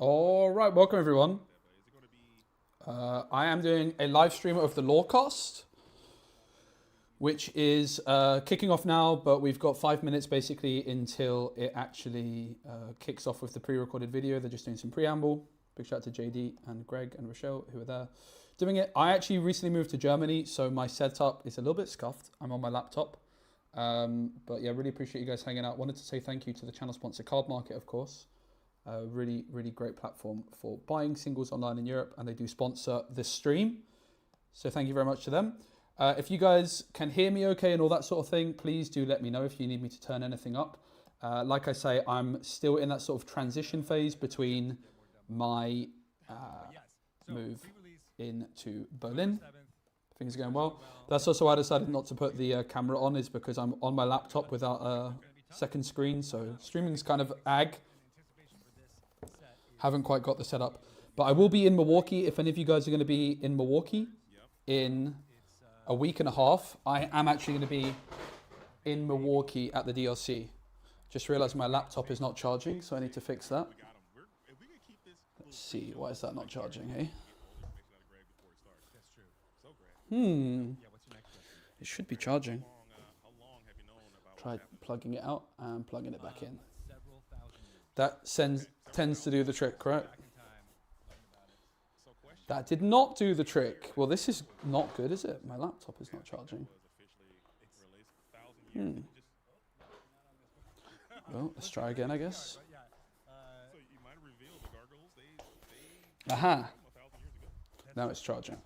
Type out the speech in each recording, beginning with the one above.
All right, welcome everyone. I am doing a live stream of the LORECAST, which is kicking off now, but we've got 5 minutes basically until it actually kicks off with the pre-recorded video. They're just doing some preamble. Big shout out to JD and Greg and Rochelle who are there doing it. I actually recently moved to Germany, so my setup is a little bit scuffed. I'm on my laptop. But yeah, really appreciate you guys hanging out. Wanted to say thank you to the channel sponsor Cardmarket, of course. Really great platform for buying singles online in Europe, and they do sponsor this stream. So thank you very much to them. If you guys can hear me okay and all that sort of thing, please do let me know if you need me to turn anything up. Like I say, I'm still in that sort of transition phase between my move into Berlin. Things are going well. That's also why I decided not to put the camera on, is because I'm on my laptop without a second screen. So streaming's kind of ag. Haven't quite got the setup. But I will be in Milwaukee. If any of you guys are going to be in Milwaukee in a week and a half, I am actually going to be in Milwaukee at the DLC. Just realized my laptop is not charging, so I need to fix that. Let's see, why is that not charging, hey? It should be charging. Try plugging it out and plugging it back in. That tends to do the trick, right? That did not do the trick. Well, this is not good, is it? My laptop is not charging. Well, let's try again, I guess. Aha. Now it's charging.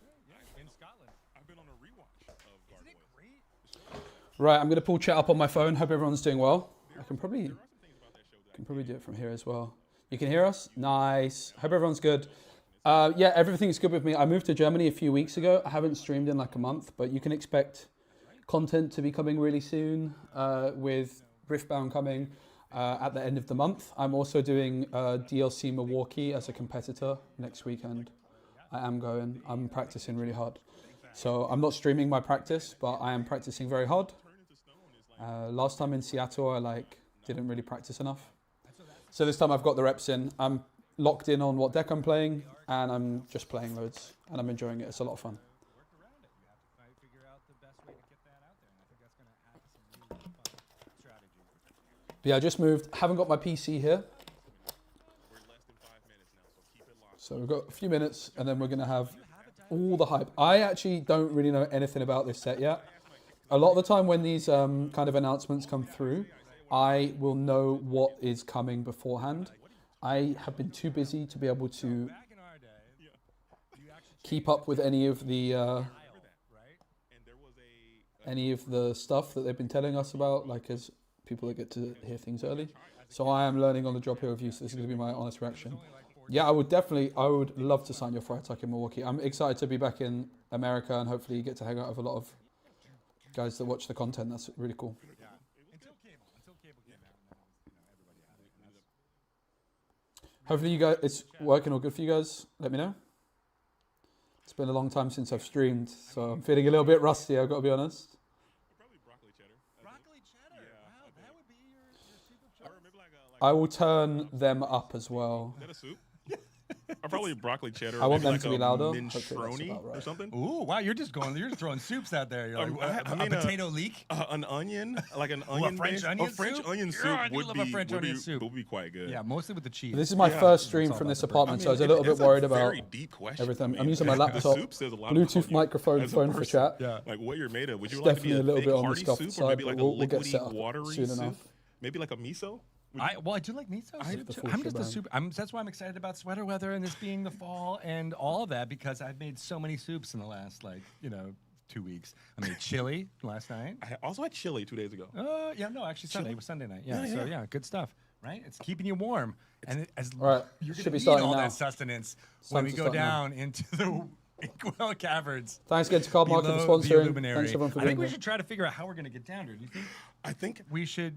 Right, I'm going to pull chat up on my phone. Hope everyone's doing well. I can probably do it from here as well. You can hear us? Nice. Hope everyone's good. Yeah, everything's good with me. I moved to Germany a few weeks ago. I haven't streamed in like a month, but you can expect content to be coming really soon with Riftbound coming at the end of the month. I'm also doing DLC Milwaukee as a competitor next weekend. I'm practicing really hard. So I'm not streaming my practice, but I am practicing very hard. Last time in Seattle, I didn't really practice enough. So this time I've got the reps in. I'm locked in on what deck I'm playing, and I'm just playing loads, and I'm enjoying it. It's a lot of fun. But yeah, I just moved. Haven't got my PC here. So we've got a few minutes, and then we're going to have all the hype. I actually don't really know anything about this set yet. A lot of the time when these kind of announcements come through, I will know what is coming beforehand. I have been too busy to be able to keep up with any of the stuff that they've been telling us about, like as people that get to hear things early. So I am learning on the job here with you, so this is going to be my honest reaction. Yeah, I would love to sign your Friday Talk in Milwaukee. I'm excited to be back in America and hopefully get to hang out with a lot of guys that watch the content. That's really cool. Hopefully you guys, it's working all good for you guys. Let me know. It's been a long time since I've streamed, so I'm feeling a little bit rusty, I've got to be honest. Probably broccoli cheddar. Broccoli cheddar? Yeah, wow, that would be your soup of choice. I will turn them up as well. Is that a soup? Or probably broccoli cheddar. I want them like to be louder. Minestrone or something. Ooh, wow, you're just throwing soups out there. You're like, a potato leek? An onion, like an onion. A French onion soup? French onion soup I do love a French onion soup. Would be quite good. Yeah, mostly with the cheese. This is my first stream from this apartment, so I was a little bit worried about everything. I'm using my laptop, Bluetooth microphone, phone for chat. Yeah. Like what you're made of. Would you It's like to be definitely a little bit on the hearty scuffed soup, side, or maybe but like a we'll get set liquidy, up watery soon soup? enough. Maybe like a miso? I do like miso soup. I'm just a soup. That's why I'm excited about sweater weather and this being the fall and all of that, because I've made so many soups in the last 2 weeks. I made chili last night. I also had chili 2 days ago. Yeah, no, actually Sunday. It was Sunday night. Yeah, so yeah, good stuff. Right? It's keeping you warm. And right. You're Should going be to need starting all now. that sustenance when we go down into the Inkwell Caverns. Thanks again to Cardmarket for sponsoring. Thanks everyone for I think being we here. should try to figure out how we're going to get down there. Do you think? I think We should,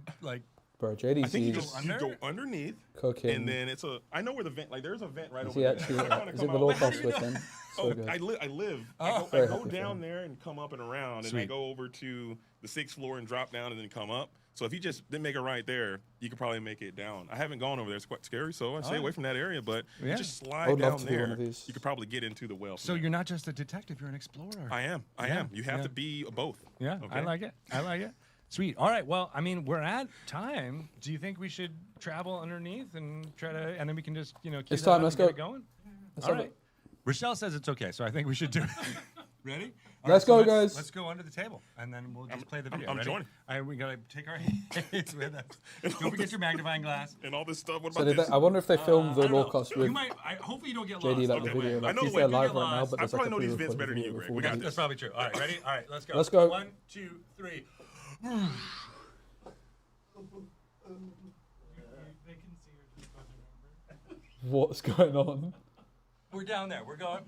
Bro, JD's I think you easy. go underneath, Cooking. and then I know where the vent. Like there's a vent right Is over he there. actually? I wanna Is come it the out. LORECAST with him? So good. I live. Very I go happy for down him. there and come up and around, and I Sweet. go over to the 6th floor and drop down, and then come up. So if you just didn't make it right there, you could probably make it down. I haven't gone over there; it's quite scary, so I stay away from that area. But Yeah. you just I slide would love down to do one there. of these. You could probably get into the well. So from you're not just a detective; you're an explorer. there. I am. I am. You have to be both. Yeah, Okay? I like it. I like it. Sweet. All right. Well, I mean, we're at time. Do you think we should travel underneath and try to, and then we can just, you know, It's that time, up let's and get go. it going? Let's All have right. it. Rochelle says it's okay, so I think we should do it. Ready? All Let's go, let's, guys. Let's go under the table, and then we'll just play the video. I'm Ready? joining. All right, we gotta take our hands with us. Don't forget your magnifying glass. And all this stuff. What So about this? I wonder if they filmed the I don't know. Lorecast You with might. Hopefully you don't get JD lost. like Okay, the video. I Like know he's we there do live get right now, lost. but I there's like probably a know these vents pre-recorded better than you, video Greg. before We got we do. That's probably true. All right, ready? All right, let's go. Let's go. 1, 2, 3. They can see your disclosure number. What's going on? We're down there. We're going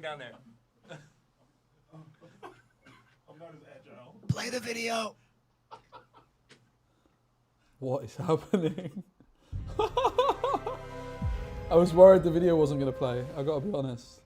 down there. I'm not as agile. Play the video. What is happening? I was worried the video wasn't going to play. I got to be honest.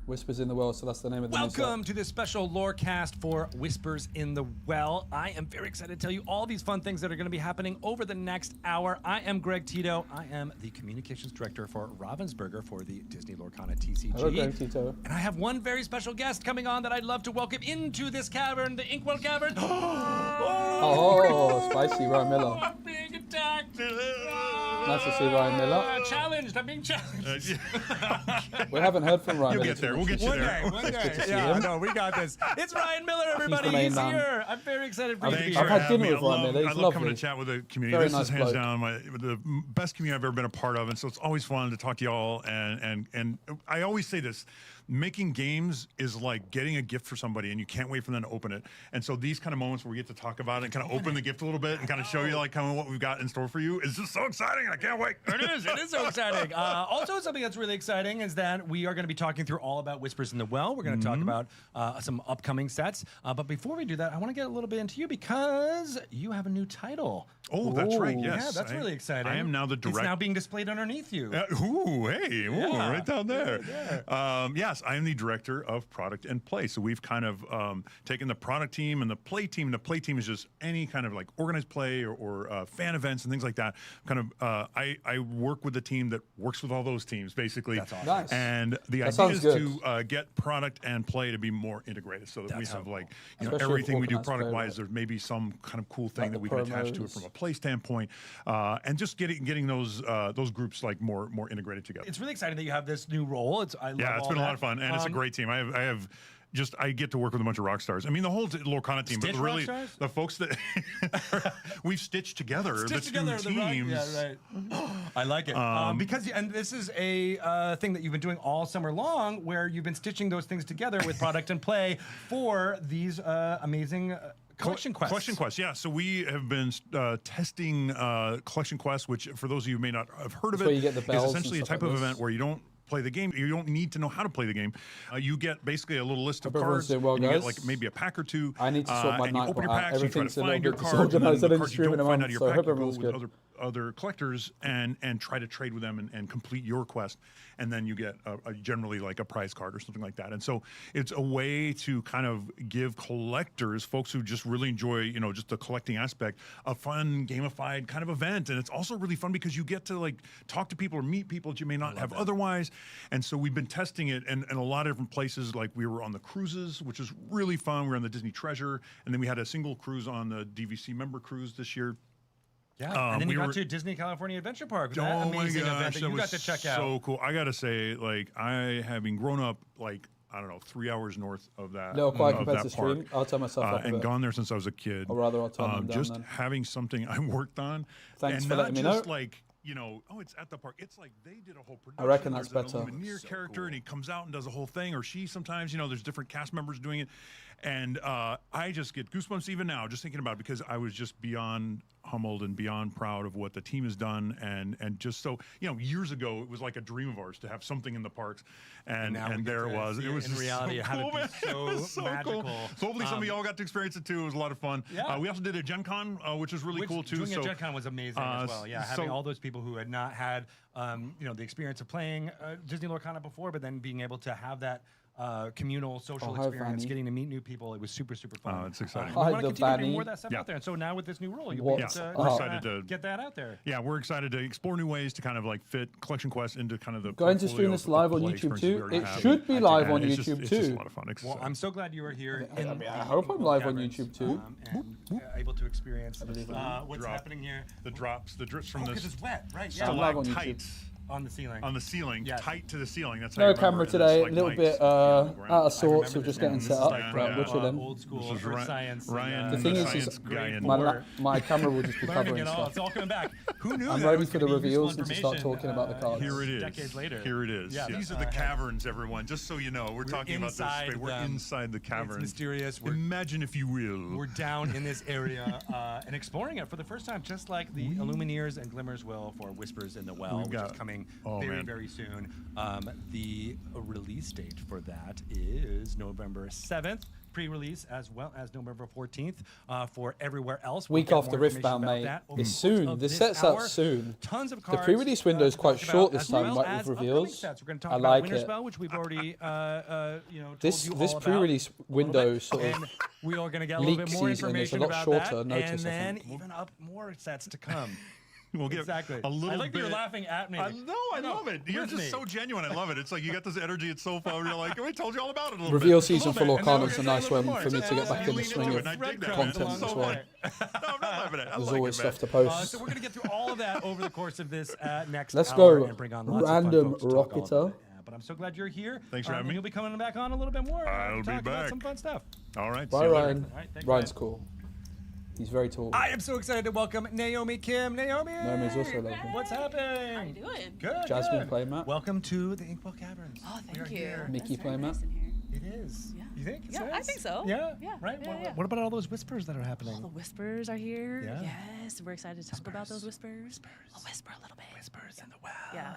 Whispers in the Well, so that's the name of the new set. Welcome to this special Lorecast for Whispers in the Well. I am very excited to tell you all these fun things that are going to be happening over the next hour. I am Greg Tito. I am the communications director for Ravensburger for the Disney Lorcana TCG. Hello, Greg Tito. And I have one very special guest coming on that I'd love to welcome into this cavern, the Inkwell Cavern. Oh, spicy, Ryan Miller. I'm being attacked. Nice to see Ryan Miller. Challenged. I'm being challenged. We haven't heard from Ryan You'll Miller get there. too We'll much get you One there. day, one day. good to see Yeah, him. no, we got this. It's Ryan Miller, everybody. main He's man. here. I'm very excited for you to be I've here. had dinner me. with Ryan Miller. He's I love coming lovely. to chat with the community. Very This nice is hands bloke. down the best community I've ever been a part of, and so it's always fun to talk to y'all. And I always say this: making games is like getting a gift for somebody, and you can't wait for them to open it. And so these kind of moments where we get to talk about it and kind of open the gift a little bit and kind of show you like kind of what we've got in store for you is just so exciting. I can't wait. It is. It is so exciting. Also, something that's really exciting is that we are going to be talking through all about Whispers in the Well. We're going to talk about some upcoming sets. But before we do that, I want to get a little bit into you because you have a new title. Oh, that's right. Ooh. Yes, Yeah, that's really exciting. I am now the It's direct. now being displayed underneath you. Ooh, hey, ooh, Yeah. right down there. Yes, I am the director of product and play. So we've kind of taken the product team and the play team. The play team is just any kind of like organized play or fan events and things like that. Kind of, I work with the team that works with all those teams, basically. That's awesome. Nice. And the That idea sounds is good. to get product and play to be more integrated, so that we That's so have like Especially with everything we do organized play, product-wise. right? There's maybe some kind of cool thing Like that the we can attach to it promos. from a play standpoint, and just getting those groups like more integrated together. It's really exciting that you have this new role. I love Yeah, it's all been a lot that. of fun, and it's a great team. I get to work with a bunch of rock stars. I mean, the whole Lorcana team, Stitch but really rock stars? the folks that we've stitched together, Stitched the together two the right- teams. Yeah, right. I like it because and this is a thing that you've been doing all summer long, where you've been stitching those things together with product and play for these amazing collection quests. Collection Quest, yeah. So we have been testing Collection Quest, which for those of you who may not have heard of That's where it, you get the is bells and essentially a stuff type like of this. event where you don't play the game. You don't need to know how to play the game. You get basically a little list of Hope everyone's cards. doing well, and you get guys. like maybe a pack or two. I need to sort my and you night open your out. packs, you try to Everything's a little find your bit cards, and then disorganized. I the didn't cards you stream in don't a find month, out of your so I pack, hope you go everyone's with good. other collectors and try to trade with them and complete your quest, and then you get generally like a prize card or something like that. And so it's a way to kind of give collectors, folks who just really enjoy just the collecting aspect, a fun gamified kind of event. And it's also really fun because you get to like talk to people or meet people that you may not have otherwise. And so we've been testing it in a lot of different places. Like we were on the cruises, which is really fun. We were on the Disney Treasure, and then we had a single cruise on the DVC member cruise this year. Yeah, and then we you got were- to Disney California Adventure Park. That Oh my amazing event gosh, that that you got was to check out. so cool. I gotta say, like I having grown up like I don't know 3 hours north of that, Little quiet of compared that to park, stream. I'll turn myself up a and bit. gone there since I was a kid. Or rather, I'll turn them down just then. having something I worked on. Thanks and for not letting me just know. like it's at the park. It's like they did a whole production. I reckon that's There's better. a Lumineer character, and he comes out and does a whole thing, or she sometimes. There's different cast members doing it, and I just get goosebumps even now just thinking about it because I was just beyond humbled and beyond proud of what the team has done, and just so years ago it was like a dream of ours to have something in the parks, and now we get there it to was. see It it was in just reality. so It had to cool, be man. so It was so magical. cool. So hopefully some of y'all got to experience it too. It was a lot of fun. Yeah. We also did a Gen Con, which was really cool too. Doing So a Gen Con was amazing as well. Yeah, so- having all those people who had not had the experience of playing Disney Lorcana before, but then being able to have that communal social hi, experience, Vanny. getting to meet new people. It was super, super fun. Oh, it's exciting. We Hi, want to the continue doing Vanny. more of that stuff Yeah. out there. And so now with this new rule, you'll What? be able to We're just excited to get that out there. Yeah, we're excited to explore new ways to kind of like fit Collection Quest into kind of the Going to stream portfolio this of live on play YouTube experiences too. we already It have. should be live on It's just- YouTube it's just a too. lot of fun. It's Well, exciting. I'm so glad you were here. I in mean, I the hope I'm Equal live on Caverns, YouTube too. and able to experience what's Drop. happening here. The drips from Because this it's wet, right? I'm live on YouTube. stalactites On the ceiling. on the ceiling, Yeah. tight to the ceiling. That's how No you remember camera it, and today. it's A like little mics bit on the ground. out of sorts. remember We're this just now. getting This set is up. like Right, which of them? old school This is earth science. Ryan. The thing is, science guy in My camera will just be Learning covering it all. stuff. It's all coming back. Who knew I'm that ready was for the gonna be useful reveals and to start information, talking about the cards. Here it is. Decades later. Here it is. Yeah, These are that's the our head. caverns, everyone. Just so you know, we're talking about this inside space. We're them. inside the It's caverns. mysterious. Imagine, if you will. We're down in this area and exploring it for the first time, just like the Illumineers and Glimmers will for Whispers in the Well, We've which got- is coming oh, very, man. very soon. The release date for that is November 7th. Pre-release as well as November 14th for everywhere else. Week get after more information Riftbound, about mate. that over It's the soon. course of This this set's out hour. soon. Tons of The cards. pre-release window is to quite talk short about, this as time, well like as with upcoming reveals. sets. We're going to I talk about like Winter it. Spell, which we've already told This you all this about pre-release a little window bit. sort of And we are going to get a little leak bit more season is a information lot about shorter, that, notice, and I then think. even up more sets to come. We'll get Exactly. a little I like that bit. you're laughing at me. I know, I love it. You're with just me. so genuine. I love it. It's like you got this energy. It's so fun. You're like, I told you all about it a little reveal bit. season for bit, and then we're Lorcanus a gonna nice do a one little for me more. to get back in the Lean swing into of it, and I dig that, content man. as So well. good. No, I'm not loving it. I There's like always it, man. stuff to post. So we're going to get through all of that over the course of this next Let's hour go. and bring on lots Random of fun folks to talk all Rocketer. about it. Yeah, but I'm so glad you're here. Thanks for having me. You'll be coming back on a little bit more. I'll be talk about back. some fun stuff. All right. Bye, see you later. Ryan. All right, thanks, Ryan's Ryan. cool. He's very tall. I am so excited to welcome Naomi Kim. Naomi! Naomi's also lovely. What's happening? How you doing? Good. Jasmine good. playmat. Welcome to the Inkwell Caverns. Oh, We are thank you. here. Mickey That's very playmat? nice in here. It is. Yeah. You think? It's Yeah, I nice? think so. Yeah? Yeah, Right? yeah, yeah. What about all those whispers that are happening? All the whispers are here. Yeah. Yes, we're excited to talk about those whispers. I'll whisper a little bit. Whispers in the well. Yeah.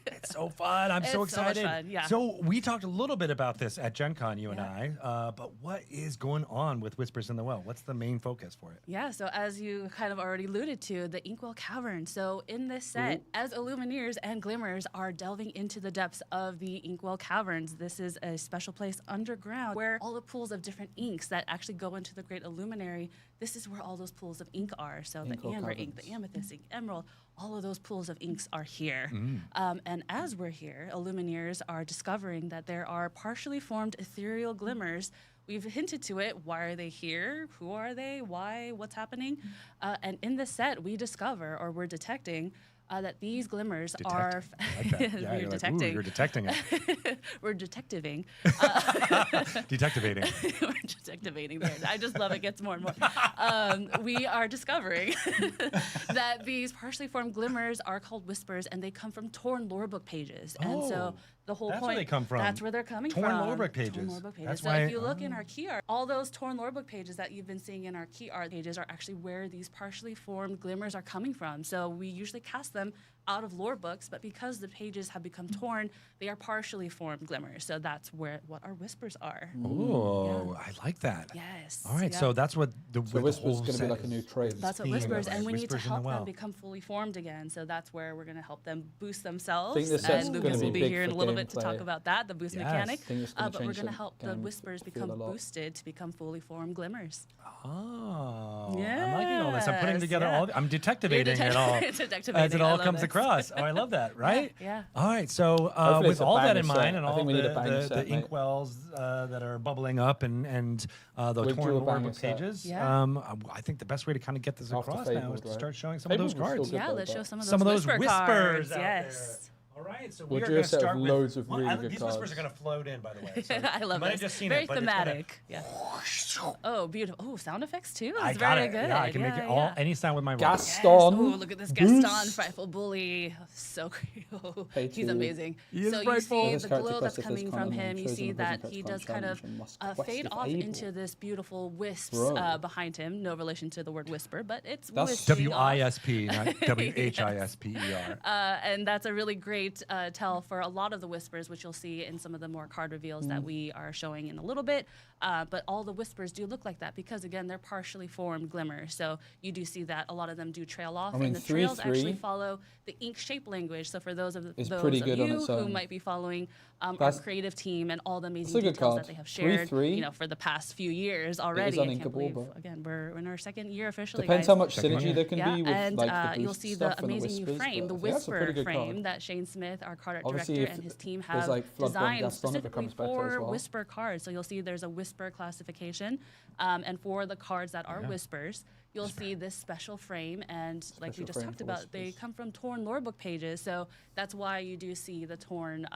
It's so fun. I'm so It's so much excited. fun, yeah. So we talked a little bit about this at Gen Con, you and I. But what is going on with Whispers in the Well? What's the main focus for it? Yeah, so as you kind of already alluded to, the Inkwell Cavern. So in this set, as Illumineers and Glimmers are delving into the depths of the Inkwell Caverns, this is a special place underground where all the pools of different inks that actually go into the Great Illuminary, this is where all those pools of ink are. So the Inkwell amber ink, Caverns. the amethyst ink, emerald, all of those pools of inks are here. And as we're here, Illumineers are discovering that there are partially formed ethereal glimmers. We've hinted to it. Why are they here? Who are they? Why? What's happening? And in the set, we discover, or we're detecting, that these glimmers are. Okay. Yeah, we're you're like, ooh, detecting. you're detecting it. We're detectiving. Detectivating. We're detectivating there. I just love it. Gets more and more. We are discovering that these partially formed glimmers are called whispers, and they come from torn lorebook pages. And so the whole that's point. where they come from. That's where they're coming Torn from. lorebook pages. Torn lorebook pages. That's So why- if you look in our key art, all those torn lorebook pages that you've been seeing in our key art pages are actually where these partially formed glimmers are coming from. So we usually cast them out of lore books, but because the pages have become torn, they are partially formed glimmers. So that's what our whispers are. Oh, I like that. Yes. All right, yeah. so that's what the So Whisper's going to be like a new trade. That's what being whispers, like and we need to whispers in the help well. them become fully formed again. So that's where we're going to help them boost themselves. Think this set's And gonna Lucas be will be big here in for a little bit to talk gameplay. about that, the boost Yes. mechanic. Think it's gonna But we're change going to the help the game whispers feel become a lot. boosted to become fully formed glimmers. Oh, I'm liking all this. I'm putting Yes, together yeah. all. I'm detectivating You're it all detectivating, as it I all love comes this. across. Oh, I love that. Right? Yeah. All right. So Hopefully with it's a all that banger in mind set. and I all think we need a banger the set, mate. inkwells that are bubbling up and the We'll torn do a banger lorebook set. pages, Yeah. I think the best way to kind of get this After across now is Fabled, to right? start showing some of Fabled those was still cards. good. Yeah, though, let's but- show some of those Some of those whisper whispers cards. out Yes. there. All right, so We'll we are do a going to set of start with loads of really good these whispers cards. are going to float in, by the way. So I love you might it. have just seen Very it, but it's gonna- thematic. Yeah. Oh, beautiful. Oh, sound effects too. I That's got very it. good. Yeah, I can make it all yeah. any sound with my voice. Gaston. Oh, look at this Gaston, Boost. frightful bully. So cute. Hey, He's too. amazing. He is so you frightful. see His the character glow that's quest, if coming there's from kind of him. You chosen see a that version he of does Prime kind of Challenge and must fade quest off if able. into this beautiful wisps Bro. behind him. No relation to the word whisper, but it's That's wisping off. WISP, not WHISPER. And that's a really great tell for a lot of the whispers, which you'll see in some of the more card reveals that we are showing in a little bit. But all the whispers do look like that because, again, they're partially formed glimmers. So you do see that a lot of them do trail off, I mean, and the trails 3-3 actually follow the ink shape language. So for those of It's those pretty of good on you its who own. might be following our That's- creative team and all the amazing a good details card. that they have shared, 3-3. you know, for the past few years already. I can't uninkable, believe, but- again, we're in our second year officially. Depends guys. how much Second synergy year. there can Yeah, be with and like the you'll boost see stuff the and amazing new whispers, frame, the but yeah, that's a pretty whisper good frame card. that Shane Smith, our card art Obviously, director, if and his team there's, have like, Flood Bomb designed Gaston, it specifically becomes better as for well. whisper cards. So you'll see there's a whisper classification, and for the cards that are whispers, you'll see this special frame, and like we Special just frame talked for about, they whispers. come from torn lorebook pages, so that's why you do see the torn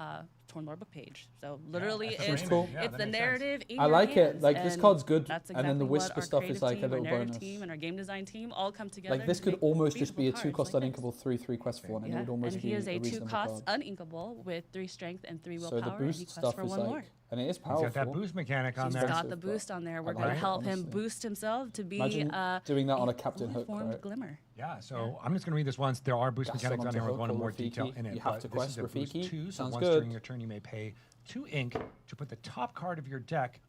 lorebook page. So literally, that's the it's, framing. cool. Yeah, it's that the makes sense. narrative in I your like it. hands, Like, this and card's good, that's and then the exactly whisper what our stuff is creative like a team, our little narrative bonus. team, and our game design team all come together. Like this to could make almost just be a beautiful 2-cost cards like uninkable, 3-3 quest for one, and it yeah, would almost and be he is a a reasonable 2-cost card. uninkable with 3 strength and 3 So willpower, the and he boost quests stuff for is 1 like, more. and it is He's powerful. got that boost mechanic on He's there. got expensive, the but boost on there. We're I going like to it, help him honestly. boost himself to be Imagine doing that on a Captain fully Hook, formed right? glimmer. Yeah, so I'm just going to read this once. There are boost Gaston mechanics on onto here. We'll Hook go into or more Rafiki. detail in it. You have but to this is quest a boost Rafiki. 2, so Sounds once good. during your turn you may pay 2 ink to put the top card of your deck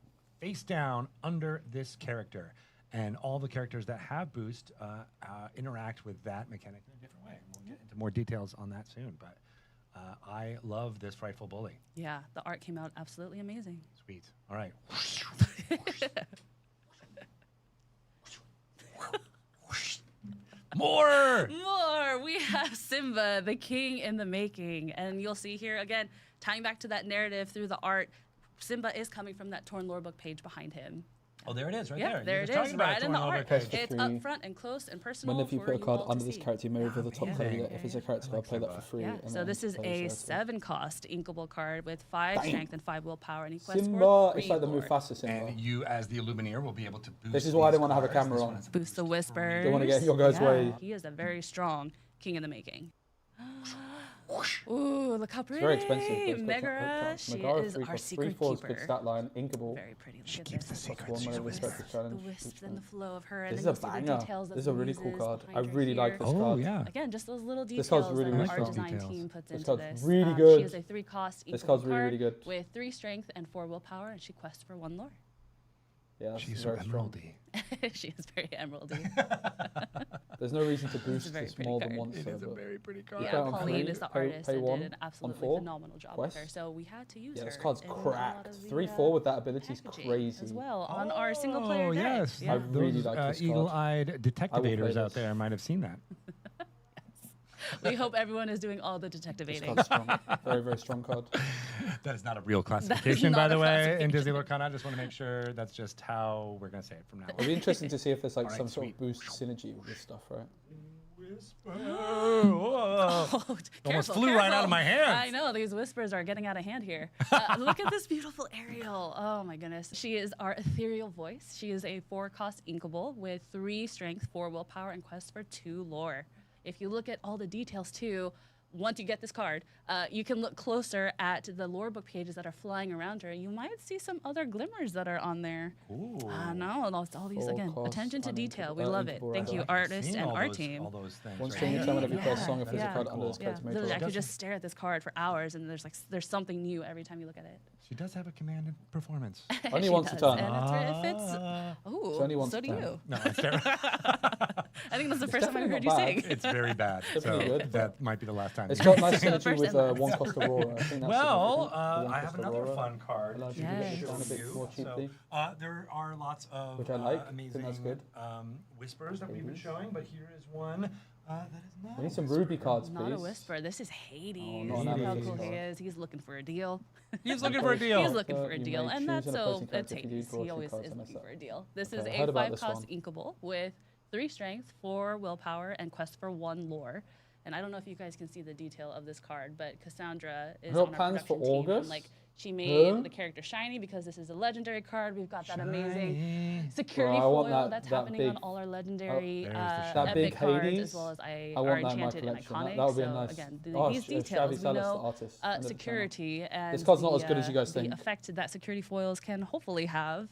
face down under this character. And all the characters that have boost interact with that mechanic in a different way. We'll get into more details on that soon, but I love this Frightful Bully. Yeah, the art came out absolutely amazing. Sweet. All right. More! More! We have Simba, the king in the making. And you'll see here, again, tying back to that narrative through the art, Simba is coming from that torn lorebook page behind him. Oh, there it is, right Yeah, there. there You're it just talking is, about right in the torn over art. page. for It's free. up front and close and personal. Whenever you for put a card all to under this see. character, you may reveal the top card amazing. of it. If it's a character card, play that for free. Yeah, and so then this is play a the rest of it. 7-cost inkable card with 5 Bang. strength and 5 willpower, and he quests Simba, for it's 3 like the lore. Mufasa Simba. And you, as the Illumineer, will be able to boost. This is why I these didn't want to have a cards. camera This on. one is a Boost the boost whispers. Don't wanna get in your guys' way. He is a very strong king in the making. Ooh, look how pretty. It's very expensive. But it's got Megara, she Megara, is our 3 secret 4 is good keeper. stat line, inkable. Very pretty. Look at keeps this. the secrets. One She's where a we respect whisper. the challenge. The wisps and the flow of her. This And is then a you'll see banger. the details of This is the a really cool muses card. I behind her really like here. this Oh, card. yeah. Again, just those little This details card's really that nice our card. design Details. team puts This into card's this. really She good. is a 3-cost This inkable card's really, card really good. with 3 strength and 4 willpower, and she quests for 1 lore. Yeah, that's She's so very strong. emeraldy. She is very emeraldy. There's no reason to boost very this pretty more than card. once. It is a so, but very pretty card. Yeah, pay on Pauline three, is the pay- artist pay and one did an on absolutely 4 phenomenal job with her. quest. So we had to use Yeah, her. this card's in a lot cracked. of the, 3/4 with that ability is packaging crazy. as well on our single player Oh, deck. yes. Yeah. I really Those like this card. eagle-eyed I will play detectivators out this. there might have seen that. We hope everyone is doing all the This detectivating. card's strong. Very, very strong card. That is not a real classification, by not the a way, in classification. Disney Lorcana. I just want to make sure that's just how we're going to say it from now It'll on. be interesting to see if there's like Alright, some sort of sweet. boost synergy with this stuff, right? Oh, Careful, flew right out of careful. my hands. I know, these whispers are getting out of hand here. Look at this beautiful Ariel. Oh my goodness. She is our ethereal voice. She is a 4-cost inkable with 3 strength, 4 willpower, and quest for 2 lore. If you look at all the details too, once you get this card, you can look closer at the lore book pages that are flying around her. You might see some other glimmers that are on there. Ooh. No, all these, again, 4-cost attention to detail. We uninkable- love it. uninkable Thank you, rather. artist Seeing and all our those- team. all those things Once right during here. your time, whenever you play a Yeah. song, if there's a Yeah. card under this Yeah, character, make literally, I sure. could just stare at this card for hours, and there's something new every time you look at it. She does have a commanded performance. Only She once a does, turn. and it fits. It's Ooh, only once so a do turn. you. No, it's terrible. I think that's the first time I definitely heard not you bad. sing. It's very bad. Definitely So good, that might be the last time. It's you got hear nice me. The synergy first with and last. 1 cost Aurora. I think that's Well, significant. The I 1 have cost another Aurora fun card. allows to you to get Yes. it down a show bit you. more cheaply. There are lots of Which I like. I think amazing that's good. whispers that we've been showing, but here is one that is not. We need a some whisper. Ruby cards, Not a please. whisper. This is Hades. not an Look how Hades cool he card. is. He's looking for a deal. He's looking for a deal. He's looking for a You deal, may and choose that's an so opposing it's character if you do Hades. draw He 2 always cards is and looking that's for it. a deal. This Okay, is I a heard about this 5-cost one. inkable with 3 strength, 4 willpower, and quest for 1 lore. And I don't know if you guys can see the detail of this card, but Cassandra is Her on our plans for production team, and, August? like she made Huh? the character shiny because this is a legendary card. We've got that amazing Shiny. security Bro, I want foil that- that's that happening on big- all our legendary There's the epic shiny. That big cards, Hades, as well as I our want that in my enchanted and collection. iconic. That would be a so nice. again, Oh, these Shavi details we Salas, the know artist, under the channel. security and This card's not the, as good as you guys the think. effect that security foils can hopefully have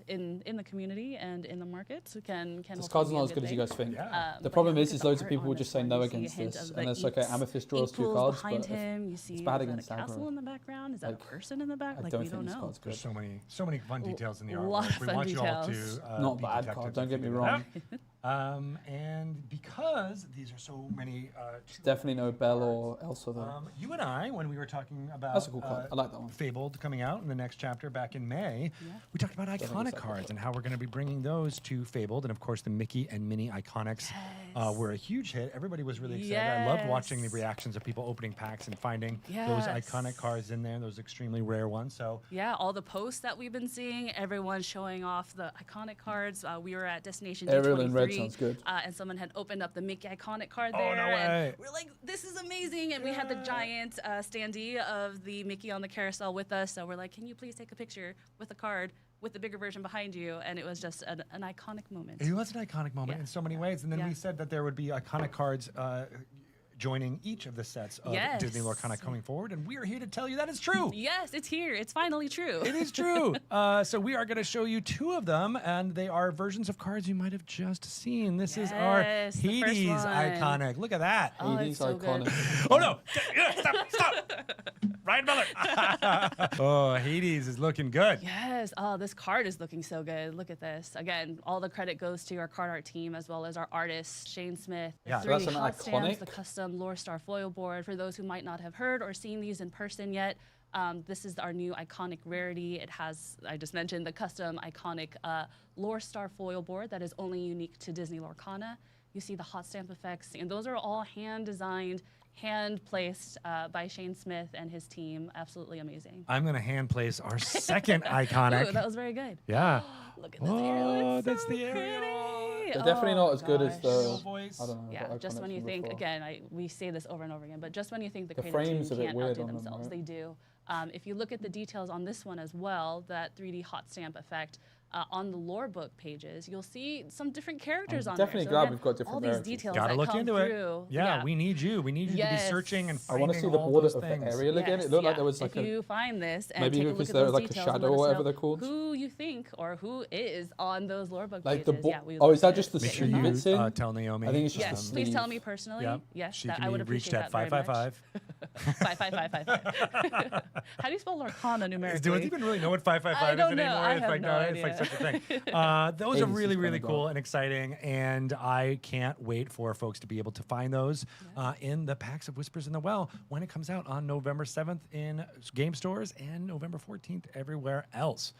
in the community and in the market can This hopefully card's be a not as good good as you thing. guys think. Yeah. The But problem yeah, is look at loads the of art people on would just this say one. no You see a against hint this, of and the it's okay. inks- Amethyst ink draws 2 pools cards, behind but him. You see bad we've got against a castle aggro. in the background. Is that Like a person in the back? I Like, don't we think don't this know. card's good. There's so many fun details in the A artwork. lot of we fun want you all details. to Not be bad detectives card, don't and get me figure wrong. it out. And because these are so many, Definitely no Bell or Elsa though. you and I, when we were talking about That's a cool card. I like that one. Fabled coming out in the next chapter back in May, we talked about think iconic it's that cards good. and how we're going to be bringing those to Fabled. And of course, the Mickey and Minnie Iconics were a huge hit. Everybody was really excited. I loved watching the Yes. reactions of people opening packs and finding those iconic cards in there, those extremely rare ones. So Yeah, all the posts that we've been seeing, everyone showing off the iconic cards. We were at Destination Ariel D23, in red sounds good. And someone had opened up the Mickey iconic card Oh, there. no and way. we're like, this is amazing. And we had the giant standee of the Mickey on the carousel with us. So we're like, can you please take a picture with the card with the bigger version behind you? And it was just an iconic moment. it was an iconic moment Yeah. in so many ways. And then we said that there would be iconic cards joining each of the sets of Disney Lorcana coming forward. And we are here to tell you that is true. Yes, it's here. It's finally true. It is true. So we are going to show you two of them, and they are versions of cards you might have just seen. This is our Yes, the first Hades one. iconic. Look at that. Oh, Hades it's so good. iconic. Oh no! Stop! Ryan Miller. Oh, Hades is looking good. Yes. Oh, this card is looking so good. Look at this. Again, all the credit goes to our card art team as well as our artist, Shane Smith. The Yeah. So that's 3D an hot stamps, iconic? the custom Lore Star foil board. For those who might not have heard or seen these in person yet, this is our new iconic rarity. It has, I just mentioned, the custom iconic Lore Star foil board that is only unique to Disney Lorcana. You see the hot stamp effects, and those are all hand-designed, hand-placed by Shane Smith and his team. Absolutely amazing. I'm going to hand place our second iconic. Ooh, that was very good. Yeah. Look at this Ariel. Oh, It's that's so the Ariel. pretty. They're definitely not as good as gosh. the. voice. I don't know. Yeah, the just iconics when you from think, before. again, we say this over and over again, but just when you think the The creative team frame's a bit can't weird outdo on them, themselves, right? they do. If you look at the details on this one as well, that 3D hot stamp effect, on the lore book pages, you'll see some different characters I'm on definitely there. glad again, we've got different all these rarities. details Gotta that look come into through. it. Yeah, we need you. We need you to be Yes. searching and I finding want to see the all border those of the things. Ariel again. Yes, It looked like yeah. there was like if you find this and maybe take a because look at they're those like a details shadow and or let us whatever know they're called. who you think or who is on those lore book Like the pages. bo- Yeah, we oh, would is that love just the to get Make your sure you sleeve it's in? tell Naomi. I think it's just Yes, the please sleeve. tell me personally. Yep. Yes, She that can I be would reached appreciate at that very much. 555. How do you spell Lorcana numerically? Do you even really know what 555 I is don't know. anymore? I It's have like no it's like idea. such a thing. Those are Hades really, is really kinda cool gone. and exciting, and I can't wait for folks to be able to find those in the packs of Whispers in the Well when it comes out on November 7th in game stores and November 14th everywhere else.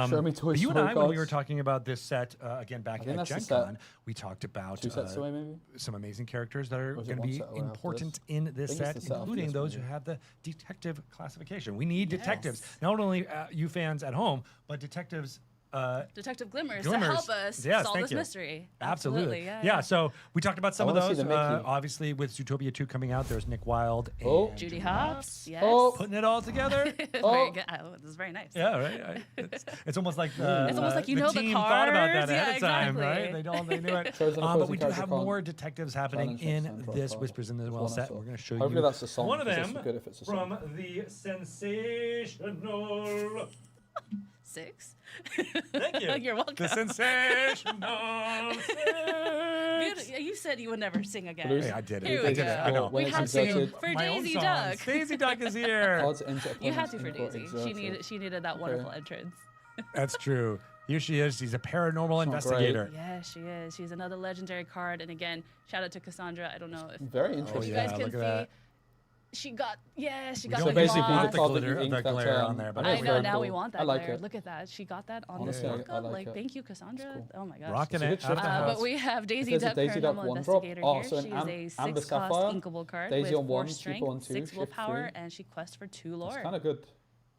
Show me Toy but you and Story I, when we cards. were talking about this set again back think at that's the Gen set. Con, we talked about 2 sets away, maybe? some amazing characters that are Or is it going to one be set away after important this? in this I think it's set, the set after including this, those who maybe. have the detective classification. We need detectives, not only you fans at home, but detectives. Detective Glimmers, Glimmers. to help us Yes, solve thank this you. mystery. Absolutely. Yeah. So we talked about some of wanna see those. the Mickey. Obviously, with Zootopia 2 coming out, there's Nick Wilde and Oh. Judy Hopps. Yes. Oh. putting it all together. Very good. Oh, this is very nice. Yeah, right. It's almost like It's almost like you know the team thought about that cards. ahead Yeah, of time, exactly. right? They knew it. Chosen But opposing we do character have can't more detectives happening challenge in next time this for a Whispers in the There's Well one I set. saw. We're going to show Hopefully you that's the song, one of because them it's good if it's a song. from the sensational. 6. Thank you. You're welcome. The sensational. Beautiful. You said you would never sing again. Blues- Hey, I did it. Here I we did it. go. I know. When We it's had to exerted- for My own Daisy songs. Duck. Daisy Duck is here. Cards enter You had opponent's to for input Daisy. exerted. She needed that wonderful entrance. That's true. Here she is. She's a paranormal It's not investigator. Yeah, she is. She's another legendary card. And again, shout out to Cassandra. I don't know if Very you interesting. yeah, guys can look see. at that. She got We got don't the basically want the gloss. the card that glitter you of ink the that, glare on there, but I it's know. very Now cool. we want that. I like glare. it. Look at that. She got that on Honestly, the I mock-up. like Like, it. thank you, Cassandra. cool. Oh my gosh. Rocking It's a it. good shift out to the have. house. But we have Daisy there's a Duck, Daisy Duck Paranormal one drop, Investigator oh, here. so an She is Amber a Sapphire, 6-cost inkable card Daisy with on 4 one, strength, People on 2, 6 shift willpower, 3. and she quests for 2 It's lore. kind of good.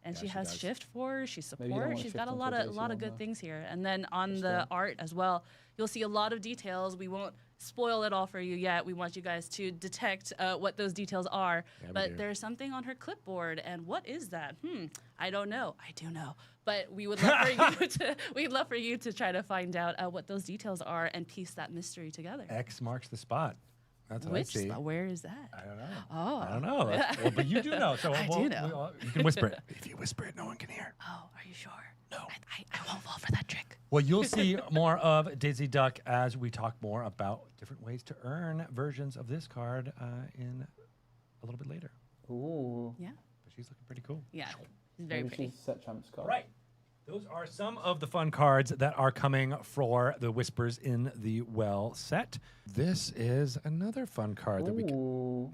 And Yeah, she she has does. shift 4, she's Maybe you don't support. wanna She's shift got a onto lot Daisy of one, good though. things here. And then on Just the there. art as well, you'll see a lot of details. We won't spoil it all for you yet. We want you guys to detect what those details are. Yeah, we but do. there's something on her clipboard, and what is that? I don't know. I do know. But we would love for you to. We'd love for you to try to find out what those details are and piece that mystery together. X marks the spot. That's what I Which see. where is that? I don't know. Oh, I don't know. Well, but you do know. So I do know. you can whisper it. If you whisper it, no one can hear. Oh, are you sure? No. I won't fall for that trick. Well, you'll see more of Daisy Duck as we talk more about different ways to earn versions of this card in a little bit later. Ooh. Yeah. But she's looking pretty cool. Yeah. It's very Maybe pretty. she's set champs card. Right. Those are some of the fun cards that are coming for the Whispers in the Well set. This is another fun card that we Ooh.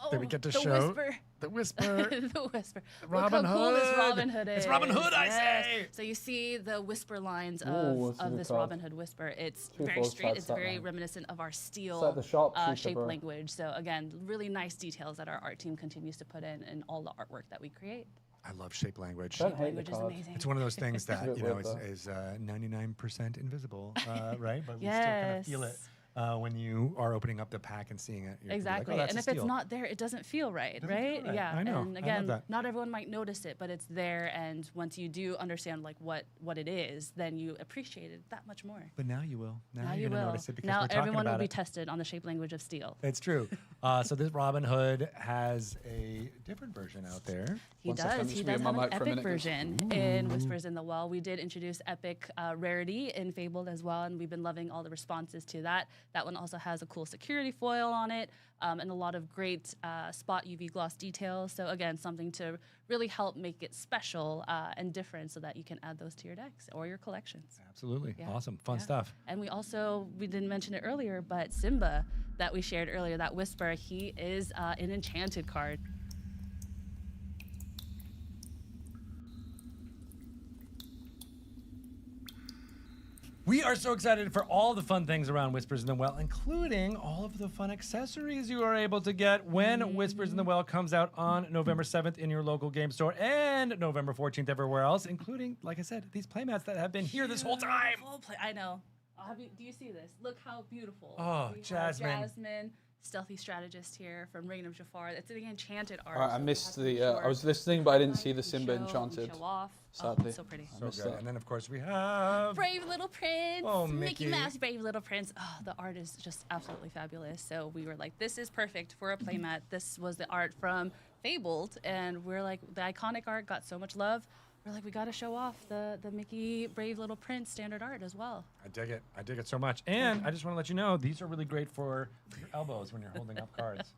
that we get to the show. Whisper. The Whisper. The Whisper. Robin Look how cool this Hood. Robin Hood is. It's Robin Hood, I say. So you see the Whisper lines Ooh, of, this is a this card. Robin Hood Whisper. It's Two very fours, straight. tried It's that very line. reminiscent of our steel like the sharpshooter, shape bro. language. So again, really nice details that our art team continues to put in all the artwork that we create. I love shape language. Don't hate the Language is card. amazing. It's one of those things that, bit you know, weird, though. is 99% invisible, right? But we still kind of feel it when you are opening up the pack and seeing it. You're like, Exactly. oh, that's and a if it's steal. not there, it doesn't feel right, Doesn't feel right? right. Yeah. I know. I And love again, that. not everyone might notice it, but it's there. And once you do understand like what it is, then you appreciate it that much more. But now you will. Now, Now you're you going to will. notice it because Now we're talking everyone will about be it. tested on the shape language of steel. It's true. So this Robin Hood has a different version out there. He One second, does. just He mute does my have an mic for a epic minute, guys. version in Whispers in the Well. We did introduce epic rarity in Fabled as well, and we've been loving all the responses to that. That one also has a cool security foil on it and a lot of great spot UV gloss details. So again, something to really help make it special and different so that you can add those to your decks or your collections. Absolutely. Yeah. Awesome. Fun Yeah. stuff. And we didn't mention it earlier, but Simba that we shared earlier, that Whisper, he is an enchanted card. We are so excited for all the fun things around Whispers in the Well, including all of the fun accessories you are able to get when Whispers in the Well comes out on November 7th in your local game store and November 14th everywhere else, including, like I said, these playmats that have been here this whole time. I know. Do you see this? Look how beautiful. Oh, We have Jasmine. Jasmine, stealthy strategist here from Reign of Jafar. It's the enchanted art. Alright, I so we missed have to make the. I sure was listening, but I didn't see we the Simba show- we enchanted. Show off. Sadly. Oh, so pretty. So missed good. that. And then, of course, we have... Brave Little Prince. Oh, Mickey Mickey. Mouse, Brave Little Prince. Oh, the art is just absolutely fabulous. So we were like, this is perfect for a playmat. This was the art from Fabled, and we're like, the iconic art got so much love. We're like, we got to show off the Mickey Brave Little Prince standard art as well. I dig it. I dig it so much. And I just want to let you know, these are really great for your elbows when you're holding up cards.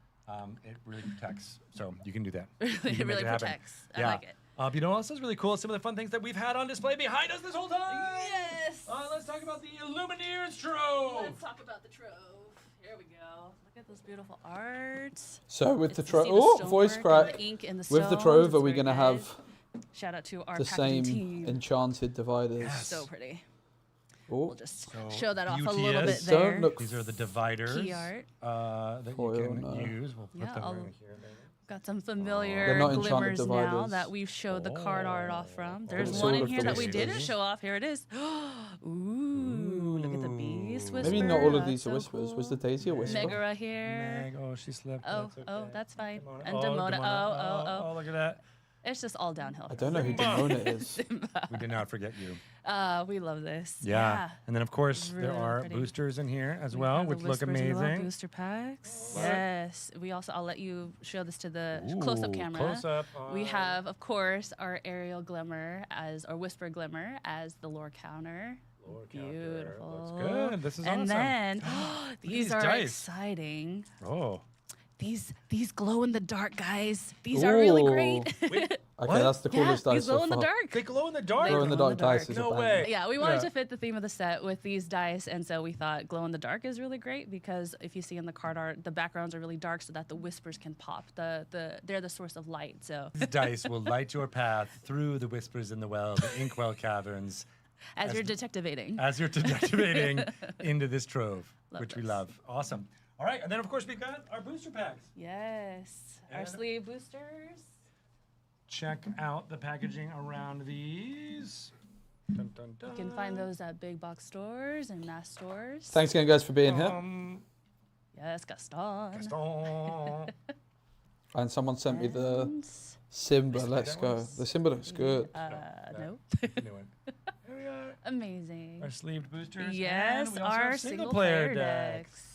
It really protects, so you can do that. You It can make really happen. protects. I like it. But you know what else is really cool? Some of the fun things that we've had on display behind us this whole time. Yes. Let's talk about the Illumineers Trove. Let's talk about the trove. Here we go. Look at those beautiful arts. So with It's the to trove, see the oh, voice stonework and crack. the ink in the With the stones. trove, It's are we very gonna good. have Shout out to our the packaging same team. enchanted dividers? So pretty. Oh, We'll just So show that off a little bit UTS. Don't there. look These are the dividers Key art. That Foil, you can no. use. We'll put Yeah, them I'll- right here. Maybe. Got some familiar They're not enchanted glimmers now dividers. that we've showed the card art off from. There's it's one all in of here the that we whispers. didn't show off. Here it is. Ooh, look at the beast whisper. maybe not all of That's these are so whispers. Was cool. the Daisy a whisper? Megara here. Meg, oh, she slipped. Oh, That's oh, okay. that's fine. Demona. And Oh, Demona. Oh, Oh, look at that. It's just all downhill. I don't know who Demona is. We did not forget you. We love this. Yeah. And then, of course, there Really are pretty. boosters in here as We well, have the which look Whispers in the Well amazing. Booster packs. What? Yes. We also, I'll let you show this to the close-up Ooh, camera. Close up. We have, of course, our aerial glimmer or whisper glimmer as the lore counter. Beautiful. Looks good. This is and awesome. then these these are dice. exciting. Oh. These glow in the dark, guys. These are really great. Okay, What? that's the Yeah, coolest dice these glow so in the far. dark. They glow in the dark. They Glow in the glow in dark the dice dark. is No a bang. way. Yeah, we wanted Yeah. to fit the theme of the set with these dice, and so we thought glow in the dark is really great because if you see in the card art, the backgrounds are really dark so that the whispers can pop. They're the source of light. So These dice will light your path through the whispers in the well, the inkwell caverns, as you're detectivating. as you're detectivating into this trove, Love which we this. love. Awesome. All right, and then of course we've got our booster packs. Yes, our And- sleeve boosters. Check out the packaging around these. Dun, dun, dun. You can find those at big box stores and mass stores. Thanks again, guys, for being here. Yes, Gaston. Gaston. And someone sent me the And, Simba. Let's that go. was- The Simba looks good. no. New one. Here we are. Amazing. Our sleeved boosters. Yes, and we also our have single player player decks.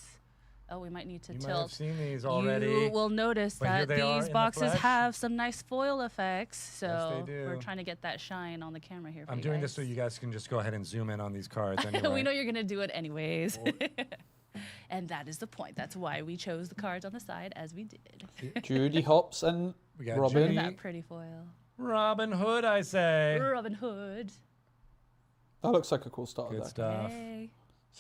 Oh, we might need to You might have tilt. seen these already. You will notice but here that they are in these the boxes flesh. have some nice foil effects, so Yes, they we're do. trying to get that shine on the camera here. For I'm you doing guys. this so you guys can just go ahead and zoom in on these cards anyway. We know you're gonna do it anyways. And that is the point. That's why we chose the cards on the side as we did. Judy Hops and We got Robin. Judy. That pretty foil. Robin Hood, I say. Robin Hood. That looks like a cool starter Good deck. stuff. Hey.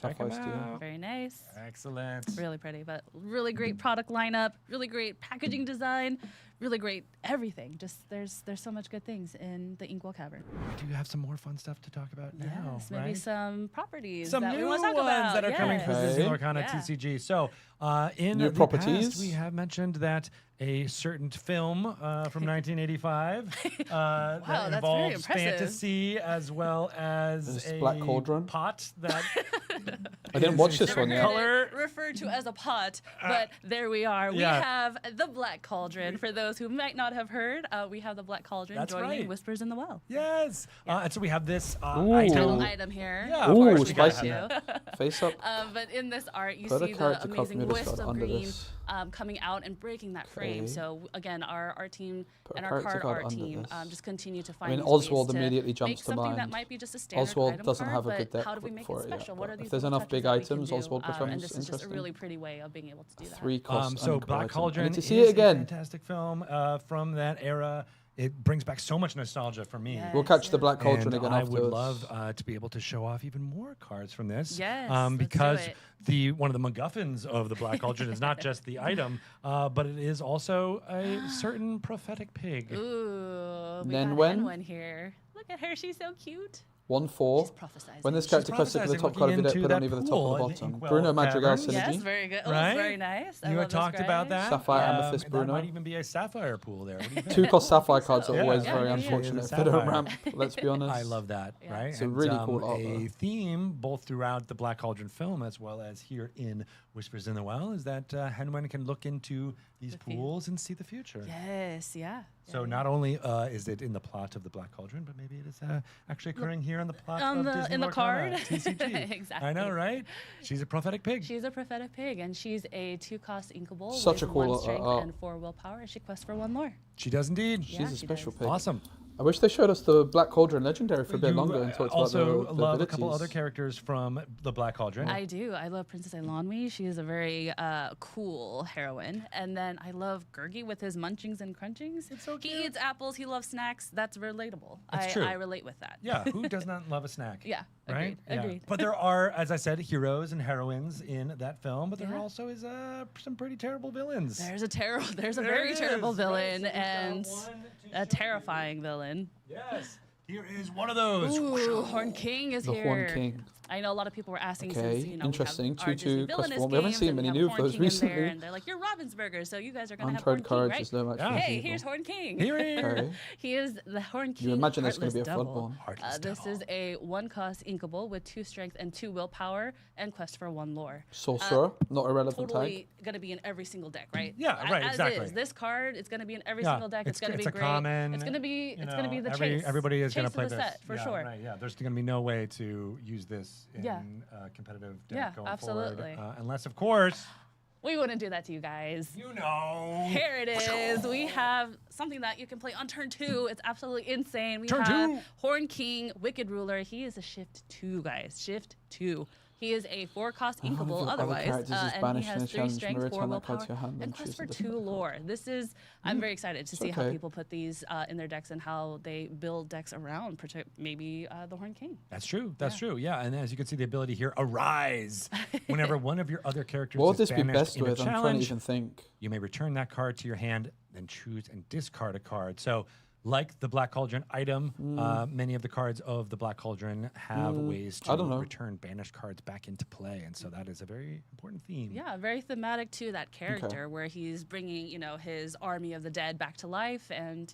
Check 'em Sapphire Steel. out. Very nice. Excellent. Really pretty, but really great product lineup, really great packaging design, really great everything. Just there's so much good things in the Inkwell Cavern. Do you have some more fun stuff to talk about now? Yes, maybe right? some properties Some that new we want to talk ones about. that are coming for Yes. Disney Okay. Lorcana Yeah. TCG. So, in New the properties. past, we have mentioned that a certain film from 1985 that that's very involves impressive. fantasy as well as This a Black Cauldron. pot that I didn't watch this Never one heard yet. Color. it referred to as a pot, but there we are. We yeah. have the Black Cauldron. For those who might not have heard, we have the Black Cauldron That's joining right. Whispers in the Well. Yes. And so we have this Ooh. Title item. item here. Yeah, of Ooh, course, we gotta spicy. have that. Face up. But in this art, you Put a see the character card amazing from your wisps discard of under green this. coming out and breaking that frame. Okay. So again, our team Put a and our character card card art under team this. just continue to I find mean, these ways Oswald to immediately jumps make to something that mind. might be just a standard Oswald item doesn't card, have a but good deck how do we make for it it yet, special? but What are if these there's little enough touches big that we can items, do? Oswald And becomes this is just a interesting. really pretty way of being able to do that. 3 costs. So and Black item. I Cauldron need to is see it a again. fantastic film from that era. It brings back so much nostalgia for me. Yeah. We'll catch the Yeah. Black Cauldron And again I afterwards. would love to be able to show off even more cards from this. Yes, let's do because it. one of the MacGuffins of the Black Cauldron is not just the item, but it is also a certain prophetic pig. Ooh, we Nen got Wen? Wen here. Look at her, she's so cute. 1/4. She's prophesizing. When this She's character quests to the top prophesizing, card of your looking deck, put on into either the that top or the pool in the bottom. Inkwell Bruno Madrigal Cavern. synergy. Yes, very good. Oh, Right? it's very nice. I You love had this talked about graphic. that. Sapphire, Amethyst, That Bruno. might even be a sapphire pool there. What do you think? 2 cost Sapphire cards are Yeah, always yeah, very yeah, yeah. unfortunate if Yeah, they don't Sapphire. ramp, let's be honest. I love that, Yeah. right? It's a really cool A artwork. theme both throughout the Black Cauldron film as well as here in Whispers in the Well is that Henwen can look into these The future. pools and see the future. Yes, yeah. So yeah. not only is it in the plot of the Black Cauldron, but maybe it is actually occurring here in the plot On of the- Disney in the Lorcana card. TCG. Exactly. I know, right? She's a prophetic pig. She's a prophetic pig, and she's a 2-cost inkable Such with a cool 1 strength art. and 4 willpower, and she quests for 1 lore. She does indeed. Yeah, She's a she special does. pig. Awesome. I wish they showed us the Black Cauldron Legendary for a bit You, longer and talked about also the love a couple abilities. other characters from the Black Cauldron. I do. I love Princess Eilonwy. She is a very cool heroine. And then I love Gurgi with his munchings and crunchings. It's so He cute. eats apples. He loves snacks. That's relatable. That's I, true. I relate with that. Yeah, who does not love a snack? Yeah. Right? Agreed. Agreed. But there are, as I said, heroes and heroines in that film, but there Yeah. also is some pretty terrible villains. There's a There very it terrible is, right? villain So we've got and 1, 2, a 3, terrifying villain. Yes. Here is one of those. Ooh, Horn King is The here. Horn King. I know a lot of people were asking Okay, since, interesting. we have our 2/2 Disney cost villainous form. We haven't games seen and many we new have of Horn those King in there, recently. and they're like, you're Ravensburger, so you guys are going to have Horn Untried King, cards right? is no match for Yeah. Hey, evil. here's Horn King. Here he is. Okay. He is the Horn King. You imagine there's going Heartless to be a Devil. Floodborn. Heartless This Devil. is a 1-cost inkable with 2 strength and 2 willpower and quest for 1 lore. Sorcerer, not a relevant Totally going to be in every single deck, right? Yeah, right, As exactly. is. This card, it's going to be in every Yeah, single deck. It's going to be a great. common. It's going to be. you It's going to be know, the chase. Everybody is going to chase play of the this. set for Yeah, sure. Right, yeah, there's going to be no way to use this in Yeah. competitive deck Yeah, going absolutely. forward, unless, of course, We wouldn't do that to you guys. you know. Here it is. We have something that you can play on turn 2. It's absolutely insane. We Turn have 2. Horn King, Wicked Ruler. He is a shift 2, guys. Shift 2. He is a 4-cost One of inkable your other otherwise, characters is and he banished in has a 3 challenge. strength, May 4 return that card willpower, to your hand and and quest choose for a 2 different lore. This is, I'm very excited to see how okay. people put these in their decks and how they build decks around maybe the Horn King. That's true. That's true. Yeah, and as you can see, the ability here, arise. Whenever one of your other characters What would is this be banished best in a with? I'm trying to challenge, even think. you may return that card to your hand, then choose and discard a card. So, like the Black Cauldron item, many of the cards of the Black Cauldron have ways I don't to know. return banished cards back into play, and so that is a very important theme. Yeah, very thematic to that character where he's bringing, his army of the dead back to life, and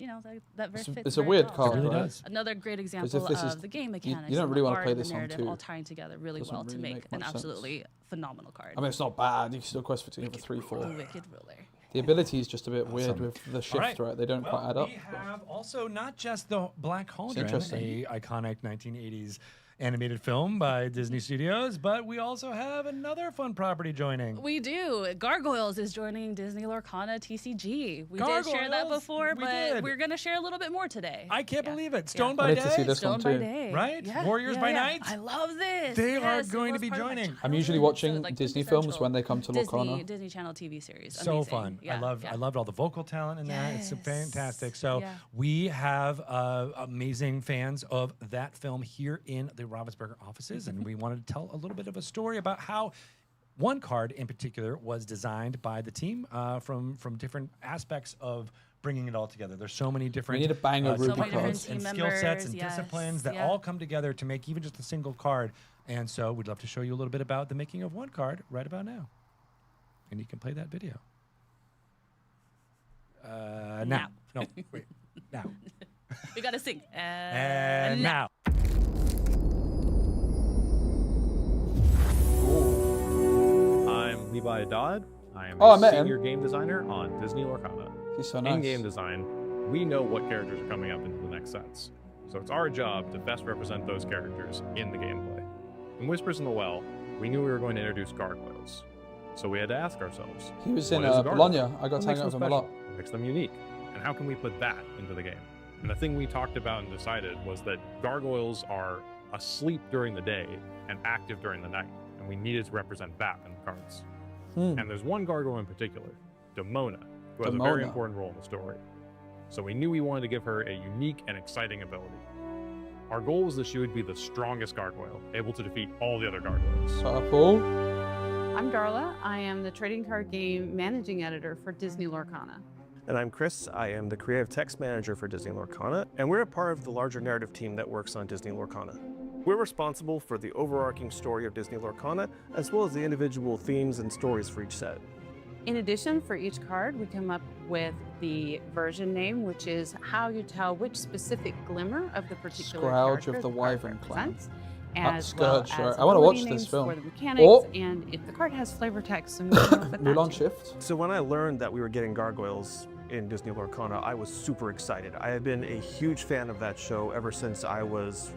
that very fits. It's a very weird well. card, It really right? does. Another great if example this is- of the game you mechanics. don't and really the wanna art play and the this on narrative 2. all tying together really Doesn't well to really make make an much sense. absolutely phenomenal card. I mean, it's not bad. You can still quest for 2 for 3/4. The Wicked Ruler. The ability is just a bit weird Awesome. with the All shift, right? They don't quite add up. We have also not just the Black Cauldron, interesting. a iconic 1980s animated film by Disney Studios, but we also have another fun property joining. We do. Gargoyles is joining Disney Lorcana TCG. We did share that Gargoyles? before, We but did. we're going to share a little bit more today. I can't Yeah. believe it. Yeah. Stone I by need Day, to see this Stone one by too. Day. right? Yeah, Warriors yeah, by yeah. Night. I love this. They are Yes, it going to was be part of my joining. I'm usually childhood, watching so, like, Disney quintessential films when they come to Lorcana. Disney Channel TV series. So Amazing. fun. Yeah, I loved all the vocal talent in that. It's Yes. fantastic. So Yeah. we have amazing fans of that film here in the Ravensburger offices, and we wanted to tell a little bit of a story about how one card in particular was designed by the team from different aspects of bringing it all together. There's so many different need a banger So Ruby many different cards. team and skill sets members, and yes, disciplines that yeah. all come together to make even just a single card. And so we'd love to show you a little bit about the making of one card right about now. And you can play that video. Now. No, wait. Now. We got to sing. And now. I'm Levi Dodd. I am Oh, I a met him. senior game designer on Disney Lorcana. He's so In nice. game design, we know what characters are coming up into the next sets. So it's our job to best represent those characters in the gameplay. In Whispers in the Well, we knew we were going to introduce gargoyles. So we had to ask ourselves, He was what in is a gargoyle? Bologna. I got What to makes hang out them with him a lot. special? What makes them unique? And how can we put that into the game? And the thing we talked about and decided was that gargoyles are asleep during the day and active during the night. And we needed to represent that in the cards. And there's one gargoyle in particular, Demona, who has a very Demona. important role in the story. So we knew we wanted to give her a unique and exciting ability. Our goal was that she would be the strongest gargoyle, able to defeat all the other gargoyles. Purple. I'm Darla. I am the trading card game managing editor for Disney Lorcana. And I'm Chris. I am the creative text manager for Disney Lorcana, and we're a part of the larger narrative team that works on Disney Lorcana. We're responsible for the overarching story of Disney Lorcana, as well as the individual themes and stories for each set. In addition, for each card, we come up with the version name, which is how you tell which specific glimmer of the particular Scourge character of the the card Wyvern Clan. represents, as well Scourge, as right. I wanna watch ability this names film. for the mechanics, Oh. and if the card has flavor text, then we come up with that Mulan too. Shift. So when I learned that we were getting gargoyles in Disney Lorcana, I was super excited. I have been a huge fan of that show ever since I was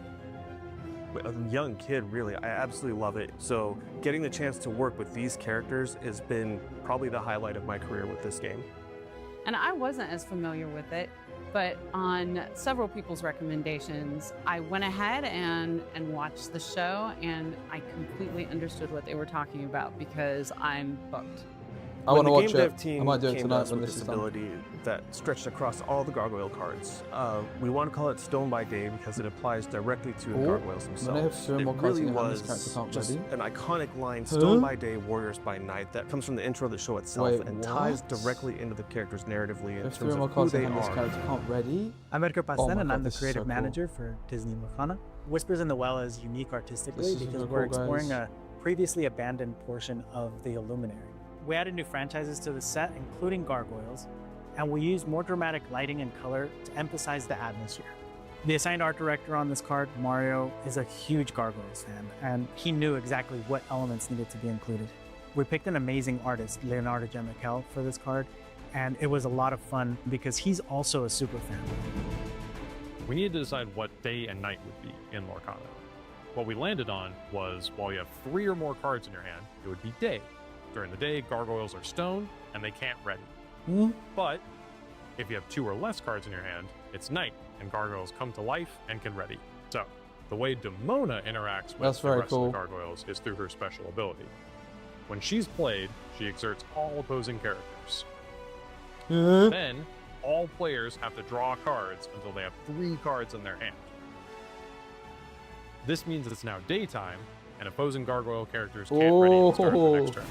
a young kid, really. I absolutely love it. So getting the chance to work with these characters has been probably the highlight of my career with this game. And I wasn't as familiar with it, but on several people's recommendations, I went ahead and watched the show, and I completely understood what they were talking about because I'm booked. I want to When watch the game it. dev team I might do it came to tonight us when with this this is done. ability that stretched across all the gargoyle cards. We want to call it Stone by Day because it applies directly to the Oh, gargoyles when I have themselves. three It more cards really in your hand, was this character can't just ready. an iconic line, Huh? Stone by Day, Warriors by Night, that comes from the intro of the show itself Wait, and ties what? directly into the characters narratively in If terms three more of who cards in they hand, this are. character can't ready. I'm Edgar Oh my Pasten, and God, I'm the this is creative so cool. manager for Disney Lorcana. Whispers in the Well is unique artistically This is because so we're cool, exploring guys. a previously abandoned portion of the Illuminary. We added new franchises to the set, including gargoyles, and we used more dramatic lighting and color to emphasize the atmosphere. The assigned art director on this card, Mario, is a huge Gargoyles fan, and he knew exactly what elements needed to be included. We picked an amazing artist, Leonardo Gemmichel, for this card, and it was a lot of fun because he's also a super fan. We needed to decide what day and night would be in Lorcana. What we landed on was while you have 3 or more cards in your hand, it would be day. During the day, gargoyles are stone and they can't ready. But if you have 2 or less cards in your hand, it's night and gargoyles come to life and can ready. So the way Demona interacts with That's the very rest cool. of the gargoyles is through her special ability. When she's played, she exerts all opposing characters. Then all players have to draw cards until they have 3 cards in their hand. This means it's now daytime, and opposing gargoyle characters can't ready at the start of the next turn.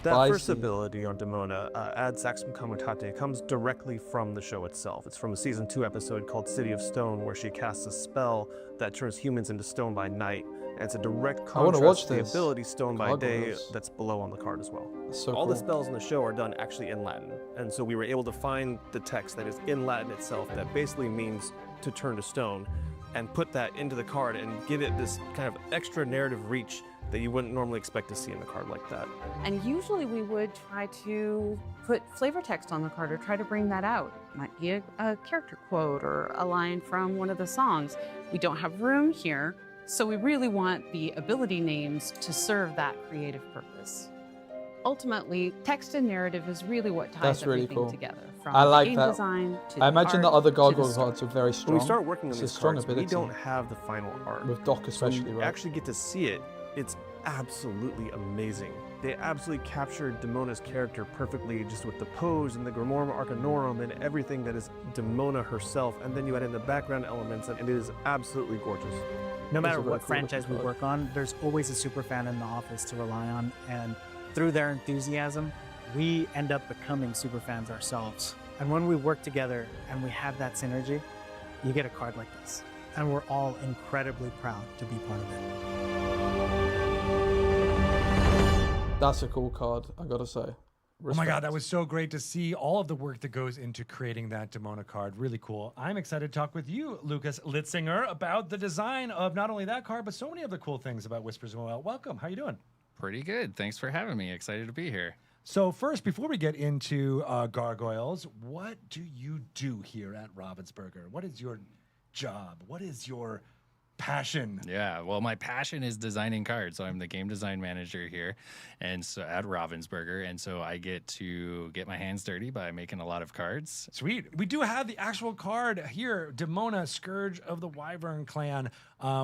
That first Spicy. ability on Demona, Ad Saxum Comutate, comes directly from the show itself. It's from a season 2 episode called City of Stone, where she casts a spell that turns humans into stone by night. And it's a direct I wanna contrast watch to the this. ability Stone by Day Gargoyles. that's below on the card as well. That's so All cool. the spells in the show are done actually in Latin. And so we were able to find the text that is in Latin itself that basically means to turn to stone and put that into the card and give it this kind of extra narrative reach that you wouldn't normally expect to see in a card like that. And usually we would try to put flavor text on the card or try to bring that out. Might be a character quote or a line from one of the songs. We don't have room here, So we really want the ability names to serve that creative purpose. Ultimately, text and narrative is really what ties That's really everything cool. together. From I like game that. design to I imagine the art other to gargoyle story. cards are very strong. When we start working on It's a these strong cards, we ability. don't have the final art. With Doc So especially, when you right? actually get to see it, it's absolutely amazing. They absolutely captured Damona's character perfectly, just with the pose and the Grimorum Arcanorum and everything that is Damona herself. And then you add in the background elements, and it is absolutely gorgeous. No matter a very what cool franchise we looking card. work on, there's always a super fan in the office to rely on, and through their enthusiasm, we end up becoming super fans ourselves. And when we work together and we have that synergy, you get a card like this. And we're all incredibly proud to be part of it. That's a cool card, I gotta say. Oh my God, that was so great to see all of the work that goes into creating that Damona card. Really cool. I'm excited to talk with you, Lucas Litzinger, about the design of not only that card, but so many other cool things about Whispers of Well. Welcome. How you doing? Pretty good. Thanks for having me. Excited to be here. So first, before we get into gargoyles, what do you do here at Ravensburger? What is your job? What is your passion? Yeah, well, my passion is designing cards. So I'm the game design manager here, and so at Ravensburger, and so I get to get my hands dirty by making a lot of cards. Sweet. We do have the actual card here, Damona, Scourge of the Wyvern Clan.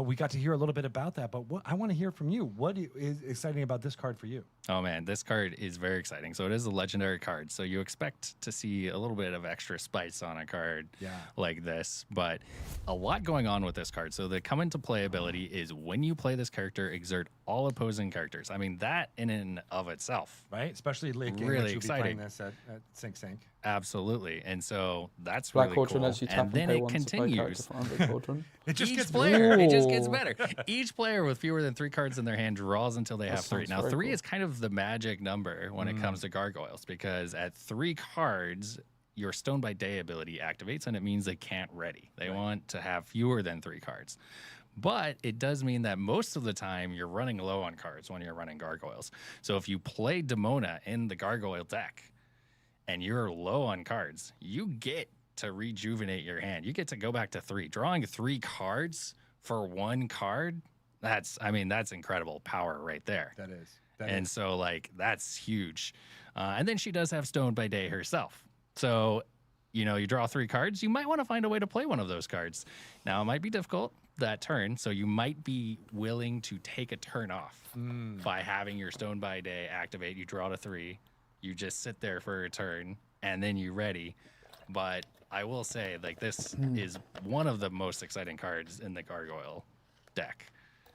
We got to hear a little bit about that, but I want to hear from you. What is exciting about this card for you? Oh man, this card is very exciting. So it is a legendary card. So you expect to see a little bit of extra spice on a card like this, but a lot going on with this card. So the come into play ability is when you play this character, exert all opposing characters. I mean, that in and of itself. Right? Especially late game, Really which you'll be playing exciting. this at Sync Sync. Absolutely. And so that's Black really Cauldron cool. lets you tap And then pay it one to play character continues. for Under Cauldron. It just Each gets player, it just gets Ooh. better. Each player with fewer than 3 cards in their hand draws until they That have 3. sounds Now, very 3 cool. is kind of the magic number when it comes to gargoyles, because at 3 cards, your Stone by Day ability activates, and it means they can't ready. They want to have fewer than 3 cards. But it does mean that most of the time you're running low on cards when you're running gargoyles. So if you play Damona in the gargoyle deck and you're low on cards, you get to rejuvenate your hand. You get to go back to 3. Drawing 3 cards for 1 card, that's incredible power right there. That is. And so, like, that's huge. And then she does have Stone by Day herself. So, you know, you draw 3 cards, you might want to find a way to play one of those cards. Now, it might be difficult that turn, so you might be willing to take a turn off by having your Stone by Day activate. You draw to 3, you just sit there for a turn, and then you ready. But I will say, like, this is one of the most exciting cards in the gargoyle deck.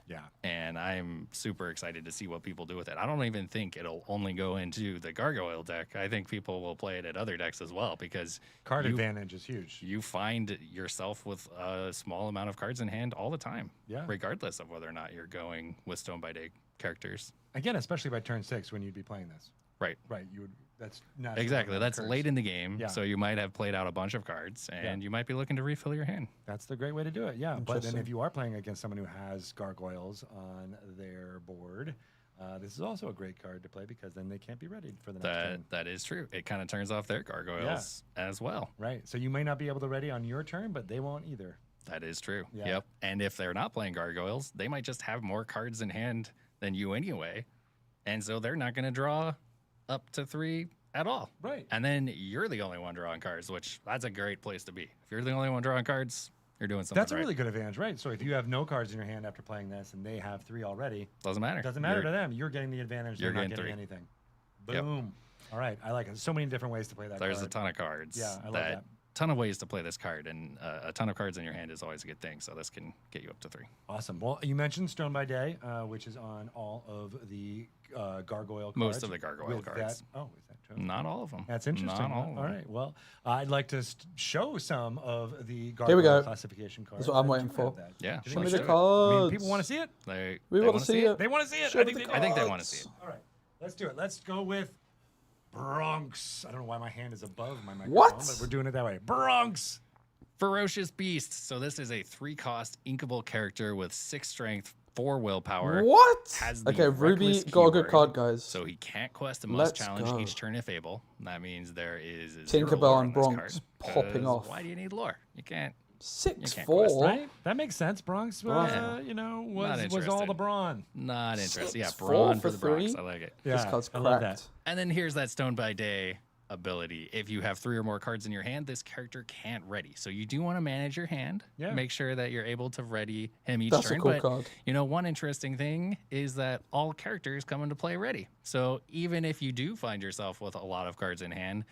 Yeah. And I'm super excited to see what people do with it. I don't even think it'll only go into the gargoyle deck. I think people will play it at other decks as well, because Card advantage is huge. you find yourself with a small amount of cards in hand all the time, regardless of whether or not you're going with Stone by Day characters. Again, especially by turn 6 when you'd be playing this. Right. Right. You would. That's not Exactly. That's late in the game, Yeah. so you might have played out a bunch of cards, and you might be looking to refill your hand. That's the great way to do it. Yeah. But then Interesting. if you are playing against someone who has gargoyles on their board, this is also a great card to play, because then they can't be ready for the next turn. That is true. It kind of turns off their gargoyles as well. Right. So you may not be able to ready on your turn, but they won't either. That is true. Yeah. Yep. And if they're not playing gargoyles, they might just have more cards in hand than you anyway. And so they're not going to draw up to 3 at all. Right. And then you're the only one drawing cards, which that's a great place to be. If you're the only one drawing cards, you're doing something That's a right. really good advantage, right? So if you have no cards in your hand after playing this and they have 3 already, Doesn't matter. doesn't matter to them. You're getting the advantage. you're They're not getting getting 3. anything. Yep. Boom. All right. I like it. So many different ways to play that There's card. a ton of cards. Yeah, I love that. Ton of ways to play this card, and a ton of cards in your hand is always a good thing. So this can get you up to 3. Awesome. Well, you mentioned Stone by Day, which is on all of the gargoyle cards. Most of the gargoyle with cards. That, oh, is that true? Not all of them. That's interesting. Not all of them. All right. Well, I'd like to show some of the Here we gargoyle go. classification cards. That's what I'm that waiting do for. have that. Yeah. Do you Show me think the so? I mean, cards. people want to see it. We want to see it. They want to see it. Show I me think the they, I think they want to cards. see it. All right. Let's do it. Let's go with Bronx. I don't know why my hand is above my microphone, What? but we're doing it that way. Bronx. Ferocious Beast. So this is a 3-cost inkable character with 6 strength, 4 willpower. What? Has the Okay, Ruby Reckless got a good keyword, card, guys. So he can't quest and must Let's challenge go. each turn if able. That means there is 0 Tinkerbell lore and on this Bronx card, popping 'cause off. Why do you need lore? You can't can't quest, 6'4". Right? That makes sense. Bronx, Yeah. you know, Not was all interested. the brawn. Not interested. Yeah, 6'4" brawn for for the Bronx. 3? I like it. This Yeah, card's I love cracked. that. And then here's that Stone by Day ability. If you have 3 or more cards in your hand, this character can't ready. So you do want to manage your hand. Yeah. Make sure that you're able to ready him each That's a turn. cool but card. you know, one interesting thing is that all characters come into play ready. So even if you do find yourself with a lot of cards in hand,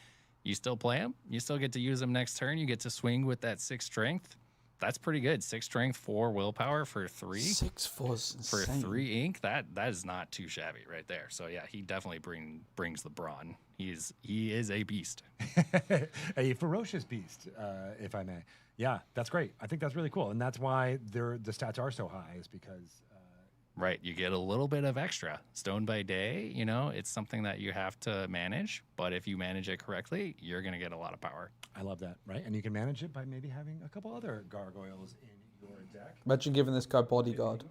you still play them. You still get to use them next turn. You get to swing with that 6 strength. That's pretty good. 6 strength, 4 willpower for 3. 6'4" is For insane. 3 ink, that is not too shabby right there. So yeah, he definitely brings the brawn. He is a beast. A ferocious beast, if I may. Yeah, that's great. I think that's really cool, and that's why the stats are so high. Is because Right, you get a little bit of extra. Stone by Day, you know, it's something that you have to manage, but if you manage it correctly, you're going to get a lot of power. I love that, right? And you can manage it by maybe having a couple other gargoyles in your deck. Imagine giving this guy bodyguard.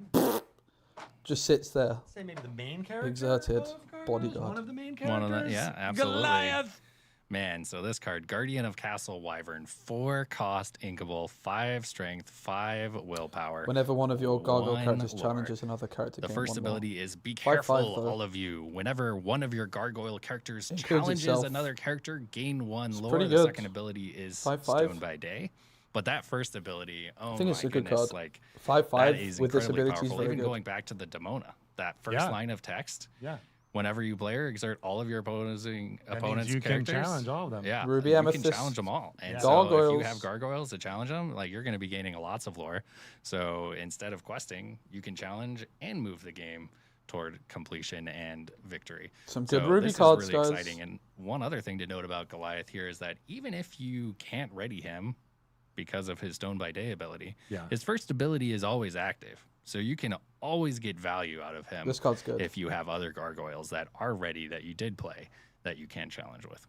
Just sits there. Say maybe the main character. Exerted of Gargoyles? bodyguard. One of the main characters. One of the, yeah, absolutely. Goliath. Man, so this card, Guardian of Castle Wyvern, 4 cost inkable, 5 strength, 5 willpower. Whenever one of your gargoyle 1 characters lore. challenges another character, The gain first 1 more. ability is be 5/5 careful, though. all of you. Whenever one of your gargoyle characters Includes challenges itself. another character, gain 1 lore. pretty The good. second ability is 5/5. Stone by Day. But that first ability, oh I think my it's a good goodness, card. like 5/5 that is with this incredibly ability is powerful. very Even good. going back to the Demona, that first Yeah. line of text. Yeah. Whenever you play or exert all of your opponents' That means opponent's you can characters, challenge all of them. yeah, Ruby you Amethyst, can challenge them all. And Yeah. so if you Gargoyles. have gargoyles to challenge them, like you're going to be gaining lots of lore. So instead of questing, you can challenge and move the game toward completion and victory. Some good So Ruby this cards, is really guys. exciting. And one other thing to note about Goliath here is that even if you can't ready him because of his Stone by Day ability, Yeah. his first ability is always active. So you can always get value out of him This card's good. if you have other gargoyles that are ready that you did play that you can challenge with.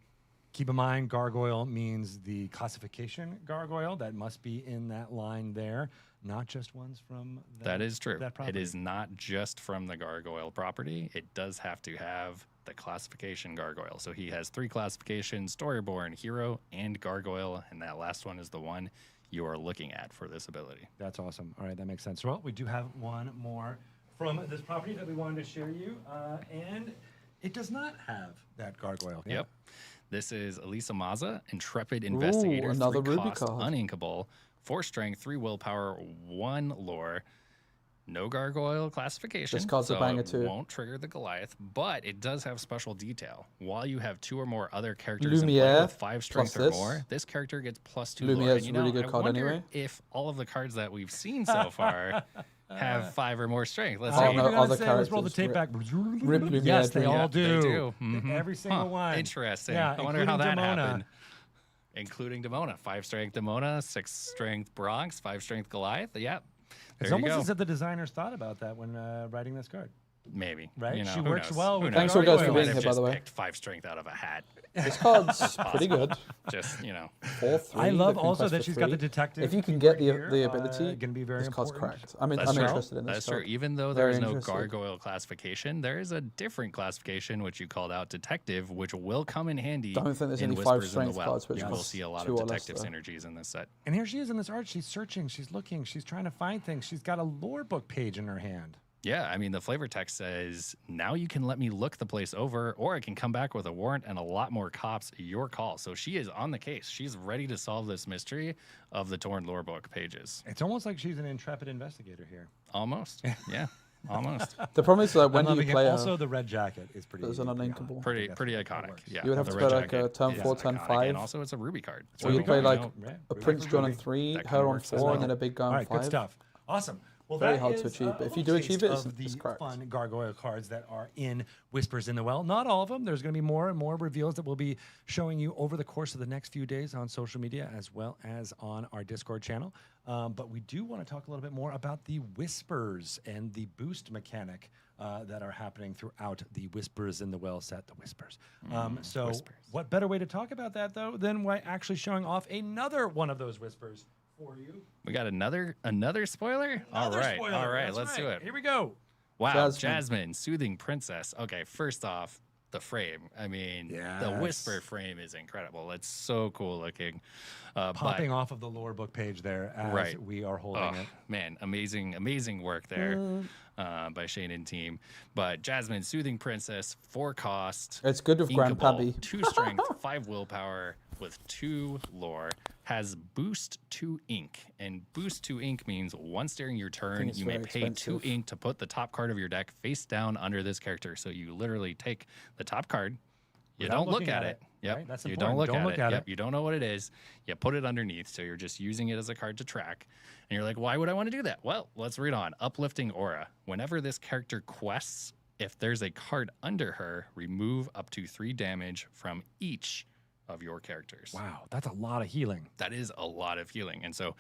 Keep in mind, gargoyle means the classification gargoyle that must be in that line there, not just ones from That is true. That It property. is not just from the gargoyle property. It does have to have the classification gargoyle. So he has 3 classifications: Storyborn, Hero, and Gargoyle, and that last one is the one you are looking at for this ability. That's awesome. All right, that makes sense. Well, we do have one more from this property that we wanted to share you, and it does not have that gargoyle. Yep. This is Elisa Maza, Intrepid Investigator, another 3 Ruby cost, card. uninkable, 4 strength, 3 willpower, 1 lore. No gargoyle classification, This card's a so banger it too. won't trigger the Goliath, but it does have special detail. While you have 2 or more other characters in play Lumiere with 5 strength plus or this. more, this character gets +2 lore. Lumiere's And you a really know, good I card wonder anyway. if all of the cards that we've seen so far have 5 or more strength. Let's Oh, see. I'm no, gonna other say, let's roll the characters tape back. Rip Lumiere Yes, they Dream. all Yeah, do. they do. Mhm. Every single Huh, one. Interesting. Yeah, I wonder how that including Demona. happened. Including Demona. 5 strength Demona, 6 strength Bronx, 5 strength Goliath. Yep. It's There you almost go. as if the designers thought about that when writing this card. Maybe. Right? You know, She who works knows? well Who with knows? Thanks for guys for They being might here, have by just the way. picked 5 strength out of a hat. This card's pretty good. Just, you know. 4/3. I love the Queen also Quest that for she's got the 3. detective. If you can get the here, the ability, gonna be very this card's important. cracked. I'm That's true. interested in this That's true. card. Even though Very there is no interested. gargoyle classification, there is a different classification, which you called out detective, which will come in handy Don't think there's in any 5 Whispers in the strength Well. cards, which You is will see a lot 2 of or less, detective though. synergies in this set. And here she is in this art. She's searching. She's looking. She's trying to find things. She's got a lore book page in her hand. Yeah, I mean, the flavor text says, now you can let me look the place over, or I can come back with a warrant and a lot more cops. Your call. So she is on the case. She's ready to solve this mystery of the torn lore book pages. It's almost like she's an intrepid investigator here. Almost. Yeah, almost. The problem is that when I'm do you loving it. play Also, the red jacket is pretty. there's an pretty uninkable. Pretty That iconic. works. Yeah. You would have the to red play like a jacket turn is 4, turn iconic, 5. And also, it's a Ruby card. It's Or you Ruby play card, like you know? a Ruby Prince for John on Ruby. 3, That her kinda on works as 4, well. and then a big guy All on right, 5. good stuff. Awesome. Well, Very that hard to is, achieve, but if a you do little achieve taste it, it's- of the it's correct. fun gargoyle cards that are in Whispers in the Well. Not all of them. There's going to be more and more reveals that we'll be showing you over the course of the next few days on social media as well as on our Discord channel. But we do want to talk a little bit more about the Whispers and the boost mechanic that are happening throughout the Whispers in the Well set, the Whispers. So Whispers. what better way to talk about that, though, than by actually showing off another one of those Whispers for you. We got another spoiler? Another spoiler. All right, That's let's do right. it. Here we go. Wow, Jasmine. Jasmine, Soothing Princess. Okay, first off, the frame. I mean, the Whisper frame is incredible. It's so cool looking. Popping off of the lore book page there as we are holding it. Man, amazing work there by Shane and team. But Jasmine, Soothing Princess, 4 cost. It's good with Grandpappy. 2 strength, 5 willpower with 2 lore. Has boost 2 ink. And boost 2 ink means once during your turn, you may pay 2 ink to put the top card of your deck face down under this character. So you literally take the top card. You don't look at it. Yep. Right? That's you important. don't look at it. Yep. You don't know what it is. You put it underneath, so you're just using it as a card to track. And you're like, why would I want to do that? Well, let's read on. Uplifting Aura. Whenever this character quests, if there's a card under her, remove up to 3 damage from each of your characters. Wow, that's a lot of healing. That is a lot of healing. And so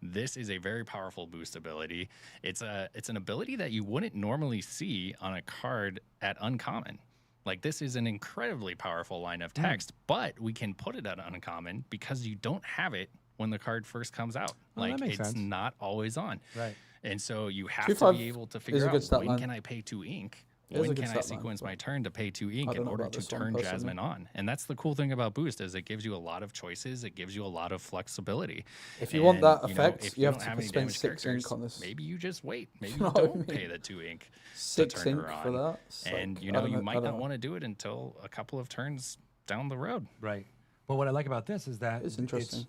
this is a very powerful boost ability. It's an ability that you wouldn't normally see on a card at uncommon. Like, this is an incredibly powerful line of text, but we can put it at uncommon because you don't have it when the card first comes out. Like, it's not always on. Right. And so you have to be able to figure out, when line. can I pay 2 ink? When can I sequence my turn to pay 2 ink in order to turn Jasmine on? And that's the cool thing about Boost, is it gives you a lot of choices. It gives you a lot of flexibility. If you want that you effect, if you have don't to have any spend damage 6 ink characters, on this. maybe you just wait. Maybe You you know what I don't pay mean? the 2 ink 6 to turn ink her on. for that. It's And like, you might not want to do it until a couple of turns down the road. Right. But what I like about this is that It's interesting.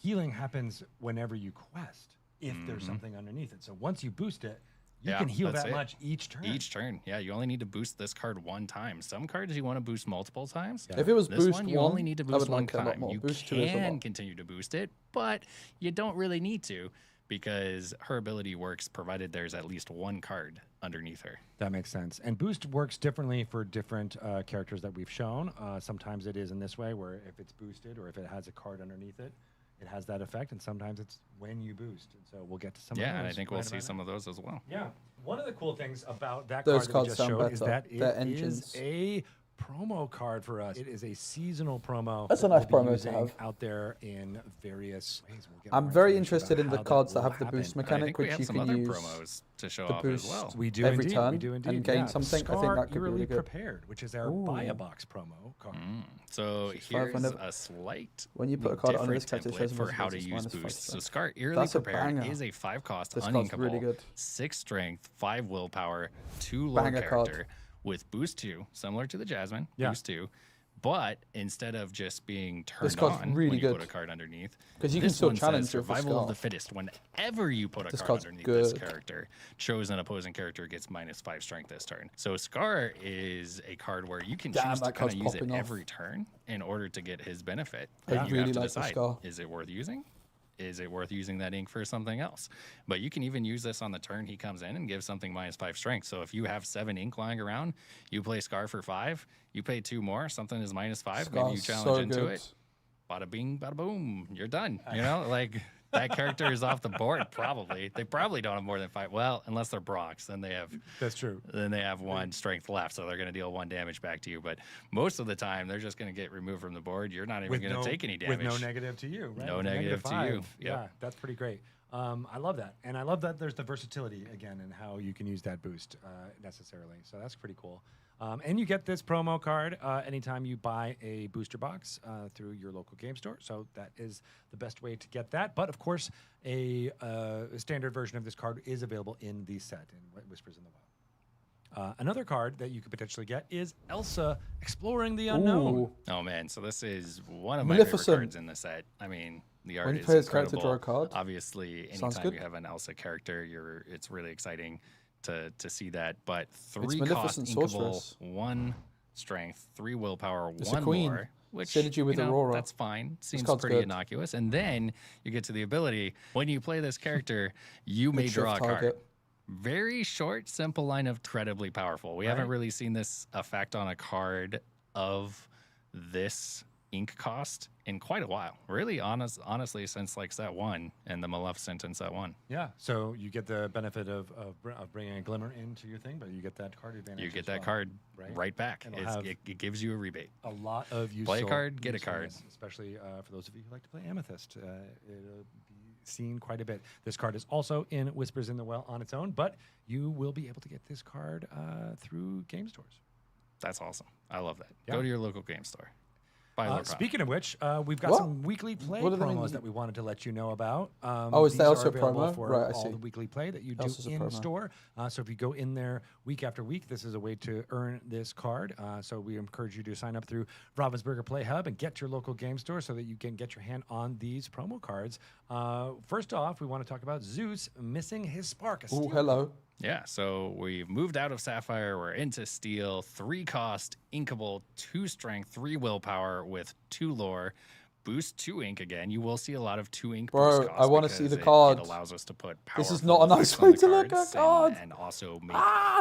Healing happens whenever you quest, if there's something underneath it. So once you boost it, you can heal that much each turn. Each turn, yeah. You only need to boost this card 1 time. Some cards you want to boost multiple times. If it was This boost one, you 1, only need to I boost would 1 like it a lot time. more. You Boost 2 is a can lot. continue to boost it, but you don't really need to, because her ability works provided there's at least 1 card underneath her. That makes sense. And boost works differently for different characters that we've shown. Sometimes it is in this way, where if it's boosted or if it has a card underneath it, it has that effect. And sometimes it's when you boost. And so we'll get to some of those. Yeah, and I think we'll right see about some now. of those as well. Yeah. One of the cool things about that Those card that we cards just sound showed is better. that it They're is engines. a promo card for us. It is a seasonal promo. That's a that nice we'll be promo to using have. out there in various ways. We'll get I'm more very information interested about in the how cards that will have the happen. boost I mechanic, think we which have you some can other use promos to show the off boost as well. We do every indeed. turn We do indeed. and gain yeah. something. I think Scar that could be Eerily really good. Prepared, which is our buy a box promo card. So here's a slight When you put a card under different this character, it template shows for them how as to minus use 5 boost. So strength. Scar Eerily That's a Prepared banger. is a 5 cost This card's really uninkable, good. 6 strength, 5 willpower, 2 lore Banger card. character with boost 2, similar to the Jasmine, Yeah. boost 2. But instead of just being turned card's on really when you good. put a card underneath, 'Cause you can this still one challenge says with the survival of Scar. the fittest. Whenever you put a This card card's underneath this good. character, chosen opposing character gets -5 strength this turn. So Scar is a card where you can Damn, choose to that kind of card's use it popping off. every turn in order to get his benefit. I And you really have to like the decide, Scar. is it worth using? Is it worth using that ink for something else? But you can even use this on the turn he comes in and gives something -5 strength. So if you have 7 ink lying around, you play Scar for 5, you pay 2 more, something is -5, maybe you Scar's challenge so into good. it. Bada bing, bada boom, you're done. You know, like that character is off the board. Probably they probably don't have more than 5. Well, unless they're Brox, then they have. That's true. Then they have 1 strength left, so they're going to deal 1 damage back to you. But most of the time, they're just going to get removed from the board. You're not even going to take any damage. With no negative to you, right? No With a negative to you. -5. Yep. Yeah, that's pretty great. I love that. And I love that there's the versatility, again, in how you can use that boost necessarily. So that's pretty cool. And you get this promo card anytime you buy a booster box through your local game store. So that is the best way to get that. But of course, a standard version of this card is available in the set in Whispers in the Wild. Another card that you could potentially get is Elsa Exploring the Unknown. Ooh. Oh man, so this is one of my favorite Maleficent. cards in the set. I mean, the art When you is play this character, incredible. draw a card. Obviously, Sounds anytime good. you have an Elsa character, it's really exciting to see that. But It's 3 cost Maleficent inkable, sorceress. 1 strength, 3 willpower, It's a 1 queen. lore. Which, Synergy with you know, Aurora. that's fine. Seems card's pretty good. innocuous. And then you get to the ability. When you play this character, you may Mixture draw of a card. target. Very short, simple line of incredibly powerful. We haven't really seen this effect on a card of this ink cost in quite a while. Really, honestly, since like set 1 and the Maleficent in set 1. Yeah, so you get the benefit of bringing a glimmer into your thing, but you get that card advantage. You get as that well, card right back. It'll have It gives you a rebate. a lot of useful. Play a card, get a card. usefulness, especially for those of you who like to play Amethyst. It'll be seen quite a bit. This card is also in Whispers in the Well on its own, but you will be able to get this card through game stores. That's awesome. I love that. Yeah. Go to your local game store. Buy Lorcana. Speaking of which, we've got What? some weekly play What do they promos mean? that we wanted to let you know about. Is These that also are a available promo? for Right, I all see. the weekly play that you do Also a in promo. store. So if you go in there week after week, this is a way to earn this card. So we encourage you to sign up through Ravensburger Play Hub and get your local game store so that you can get your hand on these promo cards. First off, we want to talk about Zeus missing his spark. Oh, hello. Yeah, so we've moved out of Sapphire. We're into Steel. 3 cost, inkable, 2 strength, 3 willpower with 2 lore. Boost 2 ink again. You will see a lot of 2 ink Bro, boost costs I wanna see because the card. It allows us to put This is powerful not a nice effects on way the to look at cards card. and also make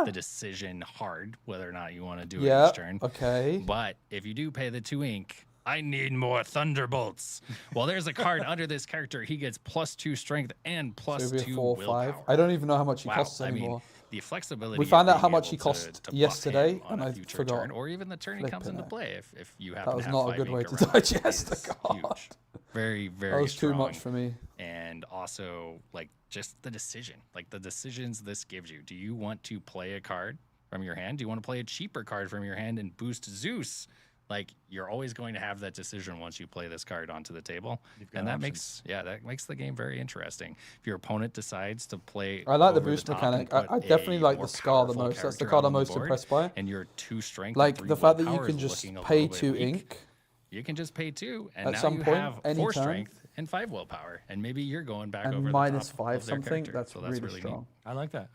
the decision hard whether or not you want to do it Yeah, each turn. okay. But if you do pay the 2 ink, I need more Thunderbolts. Well, there's a card under this character. He gets +2 strength and So it'd be a +2 4 or willpower. 5. I don't even know how much he Wow, costs I mean, anymore. the flexibility. We found of out how being much he able cost to buff yesterday, him on and a I future forgot. turn, or even the turn he comes Flipping into it. play. If you happen That was to have not a 5 good way ink to around, digest the is card. huge. Very, very That was strong. too much for me. And also, like, just the decision, like the decisions this gives you. Do you want to play a card from your hand? Do you want to play a cheaper card from your hand and boost Zeus? Like, you're always going to have that decision once you play this card onto the table. And that makes the game very interesting. If your opponent decides to play I like the over boost top mechanic. and I put definitely a like more the Scar the powerful most. That's the character card out I'm on the most board, impressed by. And your 2 strength, Like and 3 the fact that you willpower can is just looking a pay little bit 2 weak. ink. You can just pay 2, and At now some you point, have any 4 turn. strength and 5 willpower, and maybe you're going back And over minus the top 5 of their something. character. That's So really neat. strong. I like that,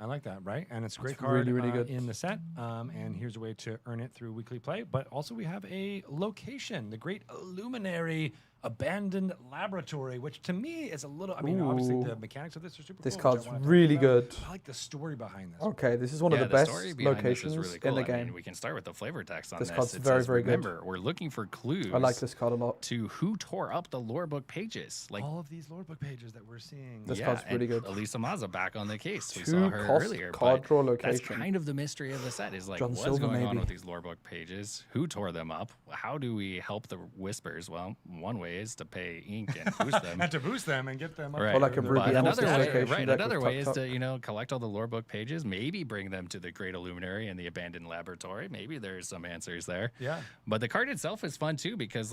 right? And it's a great That's card really, really good. in the set. And here's a way to earn it through weekly play. But also we have a location, the Great Illuminary Abandoned Laboratory, which to me is a little, I mean, obviously Ooh. the mechanics of this are super This cool, which card's I wanna talk really about. good. I like the story behind this. Okay, this is one of Yeah, the best story behind this is locations really cool. in the I game. mean, we can start with the flavor text on This this. card's It very, says, very good. Remember, we're looking for clues. I like this card a lot. To who tore up the lore book pages. Like, All of these lore book pages that we're seeing. This yeah, card's and pretty good. Elisa Maza back on the case. We 2 saw her cost earlier. card But draw that's location. kind of the mystery of the set is like, John what's Silver, going on maybe. with these lore book pages? Who tore them up? How do we help the whispers? Well, one way is to pay ink and boost them. And to boost them and get them up Right. Or like a to Ruby But Emerald another way, location right, deck another with way Tuck is Tuck. to, collect all the lore book pages, maybe bring them to the Great Illuminary and the Abandoned Laboratory. Maybe there's some answers there. Yeah. But the card itself is fun too because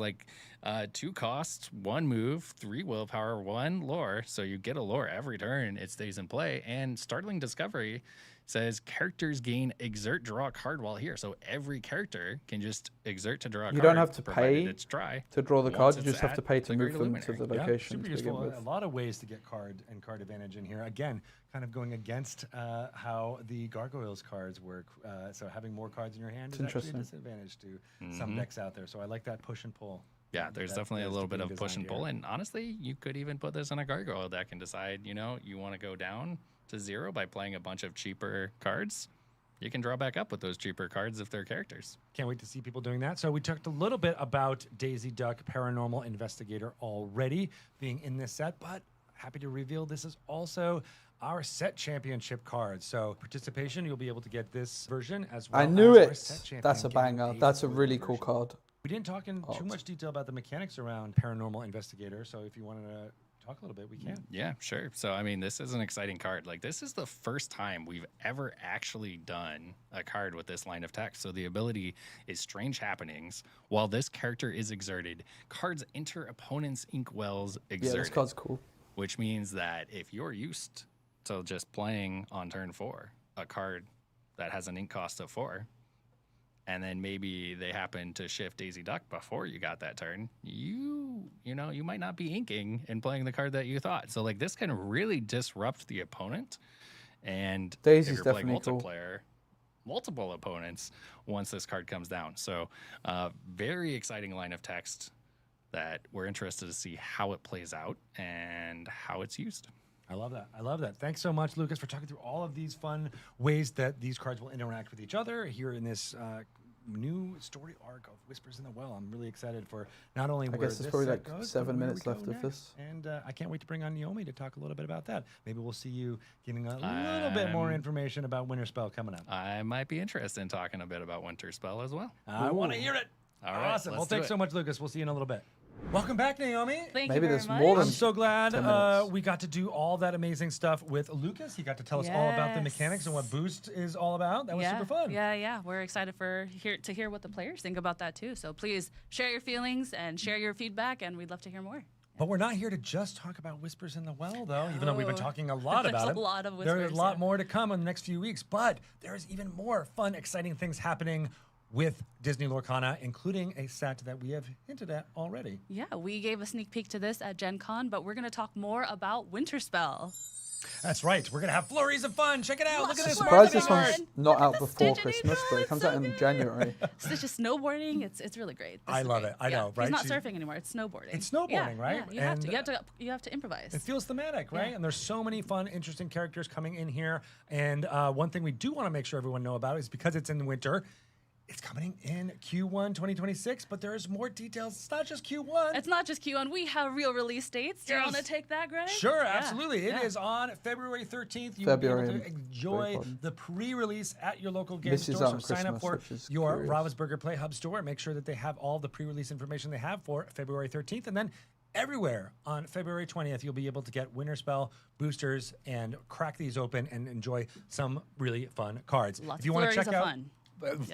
2 costs, 1 move, 3 willpower, 1 lore. So you get a lore every turn. It stays in play. And Startling Discovery says characters gain exert, draw a card while here. So every character can just exert to draw a card. You don't have to provided pay it's dry. to draw the once cards. You it's just have to at pay the to Great move them to the Illuminary. Yeah, location super to begin useful. with. A lot of ways to get card advantage in here. Again, kind of going against how the Gargoyles cards work. So having more cards in your hand It's is actually a interesting. disadvantage to some decks out there. So I like that push and pull. Yeah, there's that definitely a is little bit being of push and designed pull. here. And honestly, you could even put this in a gargoyle deck and decide, you want to go down to 0 by playing a bunch of cheaper cards. You can draw back up with those cheaper cards if they're characters. Can't wait to see people doing that. So we talked a little bit about Daisy Duck Paranormal Investigator already being in this set, but happy to reveal this is also our set championship card. So participation, you'll be able to get this version as well. I knew as our set it. champion That's a getting banger. That's a foil really cool version. card. We didn't talk in too much detail about the mechanics around Paranormal Investigator. So if you wanted to talk a little bit, we can. Yeah, sure. So, I mean, this is an exciting card. Like, this is the first time we've ever actually done a card with this line of text. So the ability is Strange Happenings. While this character is exerted, cards enter opponent's inkwells Yeah, exerted. this card's cool. Which means that if you're used to just playing on turn 4 a card that has an ink cost of 4, and then maybe they happen to shift Daisy Duck before you got that turn, you might not be inking and playing the card that you thought. So like this can really disrupt the opponent. And Daisy's if you're playing definitely cool. multiplayer, multiple opponents once this card comes down. So very exciting line of text that we're interested to see how it plays out and how it's used. I love that. I love that. Thanks so much, Lucas, for talking through all of these fun ways that these cards will interact with each other here in this new story arc of Whispers in the Well. I'm really excited for not only where guess there's this probably set like goes, 7 but where minutes we left go of this. And I can't wait to bring on Naomi to talk a little bit about that. Maybe we'll see you giving a little bit more information about Winter Spell coming up. I might be interested in talking a bit about Winter Spell as well. I want to hear it. All right, Awesome. let's Well, do thanks it. so much, Lucas. We'll see you in a little bit. Welcome back, Naomi. Thank Maybe you very there's much. more than I'm so glad 10 minutes. we got to do all that amazing stuff with Lucas. He got to tell us all about the mechanics and what Boost is all about. That was super fun. Yeah. We're excited to hear what the players think about that too. So please share your feelings and share your feedback, and we'd love to hear more. But we're not here to just talk about Whispers in the Well, though, even though we've been talking a lot about it. There's a lot of There's whispers, a lot yeah. more to come in the next few weeks, but there's even more fun, exciting things happening with Disney Lorcana, including a set that we have hinted at already. Yeah, we gave a sneak peek to this at Gen Con, but we're going to talk more about Winterspell. That's right. We're going to have flurries of fun. Check it out. Look at this. Surprised this marketing one's art. not out the before Stitch Christmas, intro, but it it's comes so out in good. January. It's just snowboarding. It's really great. This I is love great. it. I know, right? He's not She- surfing anymore. It's snowboarding. It's snowboarding, right? Yeah, And- you have to improvise. It feels thematic, right? Yeah. And there's so many fun, interesting characters coming in here. And one thing we do want to make sure everyone know about is because it's in the winter, it's coming in Q1 2026, but there's more details. It's not just Q1. It's not just Q1. We have real release dates. Do you Yes. want to take that, Greg? Sure, Yeah, absolutely. It yeah. is on February 13th. You February, will be able to beg enjoy your pardon. the pre-release at your local game Misses store. out So on sign up for Christmas, which is your curious. Ravensburger Play Hub store. Make sure that they have all the pre-release information they have for February 13th. And then everywhere on February 20th, you'll be able to get Winterspell boosters and crack these open and enjoy some really fun cards. Lots if you of want to flurries check of out fun.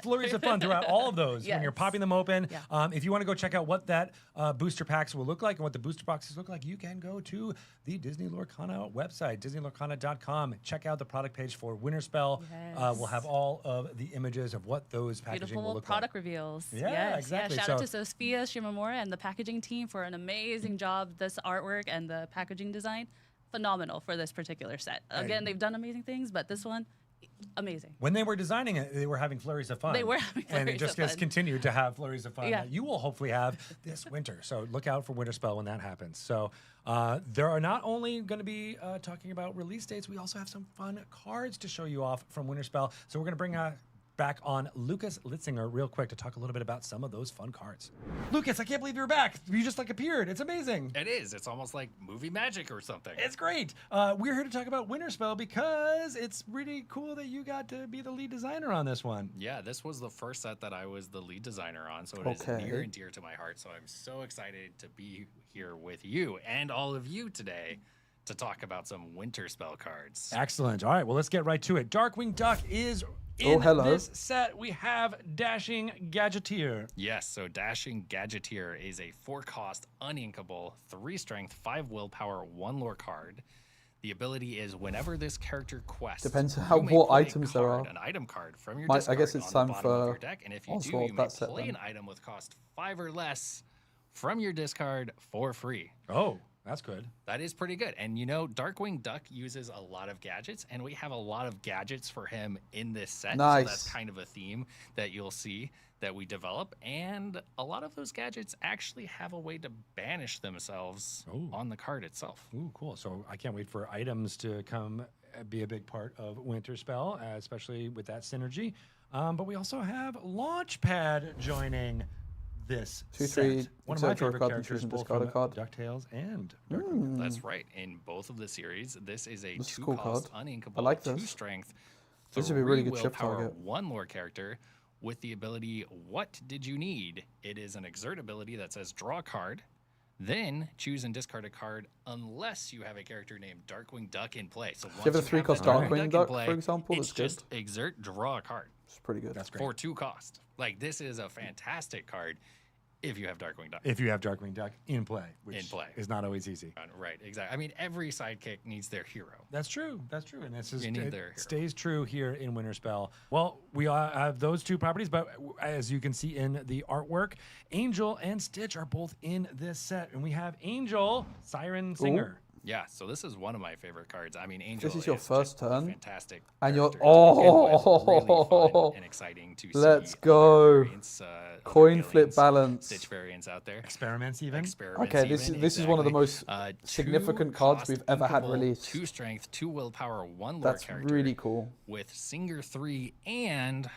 flurries of fun throughout all of those when you're Yes. popping them open. Yeah. If you want to go check out what that booster packs will look like and what the booster boxes look like, you can go to the Disney Lorcana website, DisneyLorcana.com. Check out the product page for Winterspell. We'll have all of the images of what those packaging will Beautiful look product like. reveals. Yeah, Yes. exactly. Yeah, shout out to So- Sophia Shimamura and the packaging team for an amazing job. This artwork and the packaging design, phenomenal for this particular set. Again, they've done amazing things, but this one, amazing. When they were designing it, they were having flurries of fun. They were having And it flurries just of has fun. continued to have flurries of fun Yeah. that you will hopefully have this winter. So look out for Winterspell when that happens. So there are not only going to be talking about release dates, we also have some fun cards to show you off from Winterspell. So we're going to bring back on Lucas Litzinger real quick to talk a little bit about some of those fun cards. Lucas, I can't believe you're back. You just appeared. It's amazing. It is. It's almost like movie magic or something. It's great. We're here to talk about Winterspell because it's really cool that you got to be the lead designer on this one. Yeah, this was the first set that I was the lead designer on, so it is Okay. near and dear to my heart. So I'm so excited to be here with you and all of you today to talk about some Winterspell cards. Excellent. All right, well, let's get right to it. Darkwing Duck is in hello. this set. We have Dashing Gadgeteer. Yes, so Dashing Gadgeteer is a 4-cost, uninkable, 3 strength, 5 willpower, 1 lore card. The ability is whenever this character quests. Depends you how may what play a items there card, are. An item card from your I discard guess it's on time the bottom of for your deck, and if you do, Oswald, you may that set play then. an item with cost 5 or less from your discard for free. Oh, that's good. That is pretty good. And you know, Darkwing Duck uses a lot of gadgets, and we have a lot of gadgets for him in this set. Nice. So that's kind of a theme that you'll see that we develop. And a lot of those gadgets actually have a way to banish themselves on the card itself. Ooh, cool. So I can't wait for items to come be a big part of Winterspell, especially with that synergy. But we also have Launchpad joining this 2/3 set. One of my exert draw a favorite card and characters, choose and both discard a from card. DuckTales and Darkwing Duck. That's right. In both of the series, this is a This is a cool 2-cost, card. uninkable, I like 2 this. strength, This would be a really 3 good shift willpower, target. 1 lore character with the ability, What Did You Need? It is an exert ability that says draw a card, then choose and discard a card unless you have a character named Darkwing Duck in play. So once you have a you 3-cost that Darkwing in Duck, play, for example, it's that's good. just exert, draw a card It's pretty good. That's great. for 2 cost. Like, this is a fantastic card if you have Darkwing Duck. If you have Darkwing Duck in play, which In play. is not always easy. Right, exactly. I mean, every sidekick needs their hero. That's true. That's true. And this is You need it their hero. stays true here in Winterspell. Well, we have those 2 properties, but as you can see in the artwork, Angel and Stitch are both in this set. And we have Angel, Siren Singer. Yeah, so this is one of my favorite cards. I mean, Angel This is your just first a turn, fantastic and you're- character to begin with. Really fun and exciting to see. Let's other go. variants, other Coin flip aliens, balance. Stitch variants out there. Experiments even. Experiments Okay, this even, is one of the most exactly. significant cards we've ever had 2-cost, released. 2 strength, 2 willpower, 1 lore That's character. really cool. With Singer 3 and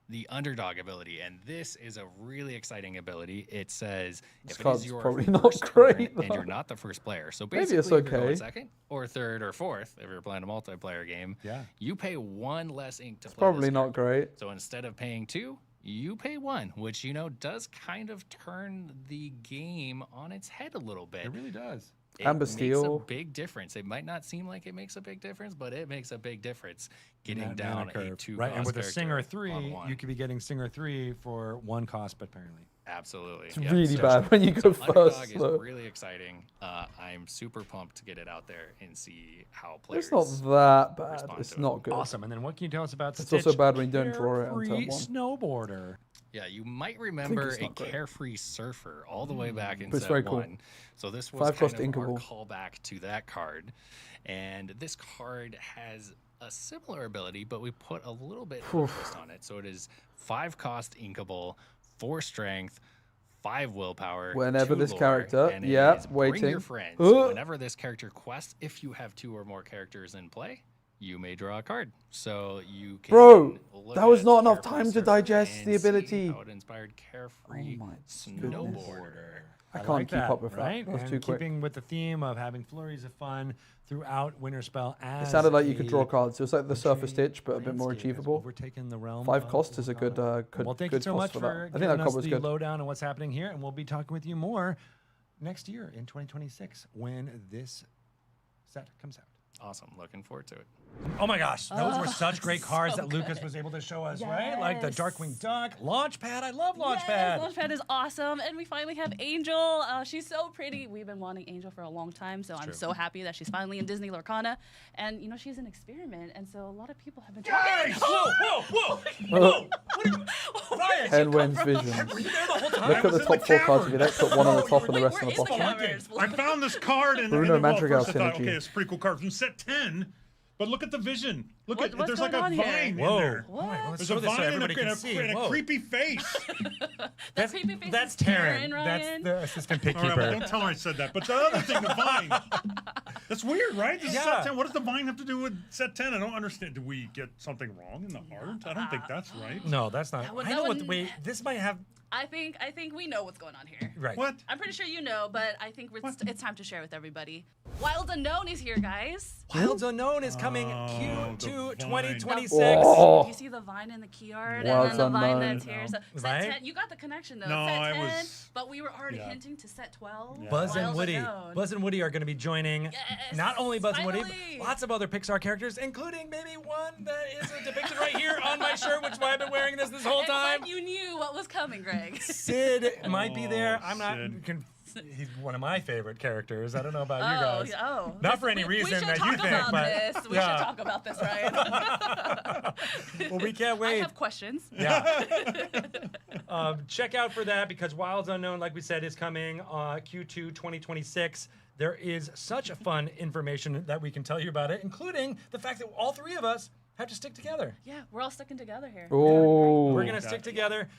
the underdog ability, and this is a really exciting ability. It says This if it card's is your probably not first great, turn and though. you're not the first player, so Maybe basically it's if you're going okay. second or third or fourth, if you're playing a multiplayer game, Yeah. you pay 1 less ink to play Probably this not character. great. So instead of paying 2, you pay 1, which, does kind of turn the game on its head a little bit. It really does. It Amber makes Steel. a big difference. It might not seem like it makes a big difference, but it makes a big difference getting That down mana a curve. 2 Right, and with a cost Singer character 3, on 1. you could be getting Singer 3 for 1 cost, but apparently. Absolutely. It's really bad when you go Underdog first. is though. really exciting. I'm super pumped to get it out there and see how players. It's not that bad. respond It's to it. not good. Awesome. And then what can you tell us about It's Stitch? also bad when you don't draw it on Carefree turn 1. Snowboarder. Yeah, you might remember it's a not great. Carefree Surfer all the way back in But it's set very cool. 1. So this was 5 kind cost of our inkable. callback to that card. And this card has a similar ability, but we put a little bit of a twist on it. So it is 5 cost inkable, 4 strength, 5 willpower. Whenever 2 this lore, character- and it yeah, is bring waiting. your friends. Uh. Whenever this character quests, if you have 2 or more characters in play, you may draw a card. So you can. Bro, look that was at not enough Carefree time to Surfer digest and the see ability. how it inspired Carefree Oh my Snowboarder. I can't like keep that, up with right? that. That was And too quick. keeping with the theme of having flurries of fun throughout Winter Spell. It As sounded like you could draw a cards. It was like the Surfer country Stitch, but a bit more landscape has achievable. overtaken the realm 5 of cost is a good, Lorcana. good, Well, thank good you so cost much for for that. I think giving that us card was the good. lowdown on what's happening here, and we'll be talking with you more next year in 2026 when this set comes out. Awesome. Looking forward to it. Oh my gosh, those were such great cards so that Lucas good. was able to show us, right? Like the Yes. Darkwing Duck, Launchpad. I love Launchpad. Yes, Launchpad is awesome, and we finally have Angel. She's so pretty. We've been wanting Angel for a long time, so I'm so happy that she's finally in Disney Lorcana. And she's an experiment, and so a lot of people have been talking. Whoa! Ryan, Hen wins visions. were you there the whole time? Look at the was in the top 4 cards of your deck. Put one on the top and the Wait, rest we're on the in the bottom. cameras. I found this card and, Bruno and then, Madrigal first I thought, synergy. okay, it's a pretty cool card from set 10. But look at the vision. Look What- at what's there's like going a on here? vine in Whoa. there. All right, well, let's There's show a this so vine everybody and can see. a Whoa. creepy face. That creepy face That's is Taryn, Taryn. Ryan. That's the assistant pig All right, well, keeper. don't tell her I said that. But the other thing, the vine. That's weird, right? This is Yeah. set 10. What does the vine have to do with set 10? I don't understand. Do we get something wrong in the heart? I don't think that's right. No, that's not. That one- I that know what. one- Wait, this might have. I think we know what's going on here. Right. What? I'm pretty sure you know, but I think it's time to share with everybody. Wild Unknown is here, guys. Wilds Unknown is coming Oh, the Q2 vine. 2026. Oh. You see the vine in the key art, Wilds and then the vine Unknown. that's here. So set Right? 10, you got the connection though. No, set I 10, was- but we were already yeah. hinting to set 12. Buzz and Wild Woody. Unknown. Buzz and Woody are going to be joining Yes, not only Buzz and Woody, finally. but lots of other Pixar characters, including maybe one that is depicted right here on my shirt, which is why I've been wearing this whole And time. glad you knew what was coming, Greg. Sid might be there. Oh, I'm not. Sid. He's one of my favorite characters. I don't know about you Oh, guys. yeah, oh. Not for any We reason should that talk you think, about but this. We yeah. should talk about this, right? Well, we can't I wait. have questions. Yeah. Check out for that because Wilds Unknown, like we said, is coming Q2 2026. There is such a fun information that we can tell you about it, including the fact that all 3 of us have to stick together. Yeah, we're all sticking together here. Oh. We're gonna stick together.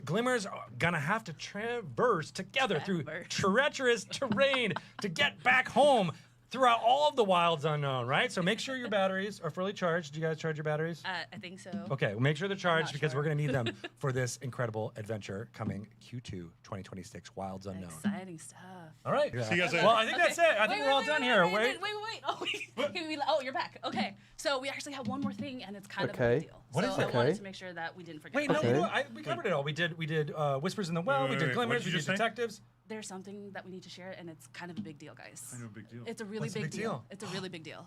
Glimmers are gonna have to traverse together through treacherous terrain to get back home throughout all of the Wilds Unknown, right? So make sure your batteries are fully charged. Do you guys charge your batteries? I think so. Okay, well, make sure they're charged not because sure. we're going to need them for this incredible adventure coming Q2 2026. Wilds Unknown. Exciting stuff. All right. See you guys later. Well, I think that's it. I think we're all done here. Wait. Oh, you're back. Okay, so we actually have one more thing, and it's kind of a Okay. big deal. What so is I it? wanted Okay. to make sure that we didn't forget. Wait, about no, it. Okay. we covered it all. We did Whispers in the Well. Wait, we wait, did wait. Glimmers. What did We you did just say? Detectives. There's something that we need to share, and it's kind of a big deal, guys. I know, big deal. It's a really What's the big big deal? It's a really big deal.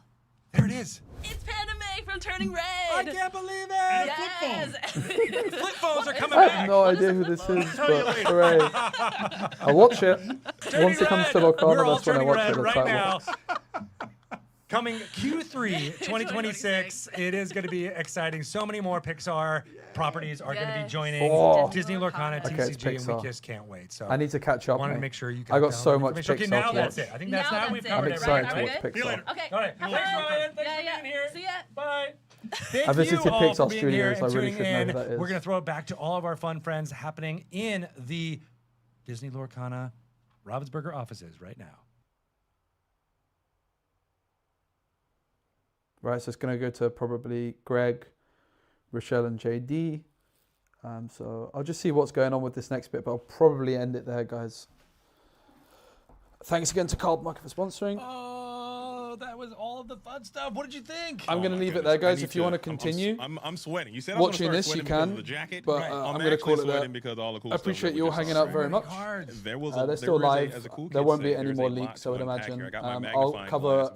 There it is. It's Paname from Turning Red. I can't believe it. And a Yes. Flip phones are coming I back. have no What is idea a who flip this phone? is, but hooray. I'll watch it. Once it comes to We're Lorcana, all that's when I turning watch red it. That's right how it now. works. Coming Q3 2026. It is going to be exciting. So many more Pixar properties are going to be Yes. joining Oh. Disney Lorcana, Okay, it's TCG, and we Pixar. just can't wait. So I need to catch up. wanted to mate. make sure you I got down so the much information. Pixar Okay, now to that's watch. it. I think that's Now now that's we've it. covered I'm it. excited right? to Right? watch Okay. See you later. Pixar. Okay. All right. Have Thanks, fun. Ryan. Thanks Yeah, for yeah. being here. See ya. Bye. Thank visited you all Pixar for being here Studios. and I really tuning should know in. who that is. We're going to throw it back to all of our fun friends happening in the Disney Lorcana Ravensburger offices right now. Right, so it's going to go to probably Greg, Rochelle, and JD. So I'll just see what's going on with this next bit, but I'll probably end it there, guys. Thanks again to Cardmarket for sponsoring. Oh, that was all of the fun stuff. What did you think? I'm going to leave it there, guys. If you want to continue I'm sweating. You said watching I was this, you because of can. the jacket, But I'm going to call it there. because of all the cool I stuff appreciate that we you all just hanging saw. out very much. They're They're still live. As a cool There kid won't be said, any there's more a lot leaks, to I would unpack here. imagine. I got my I'll magnifying cover glass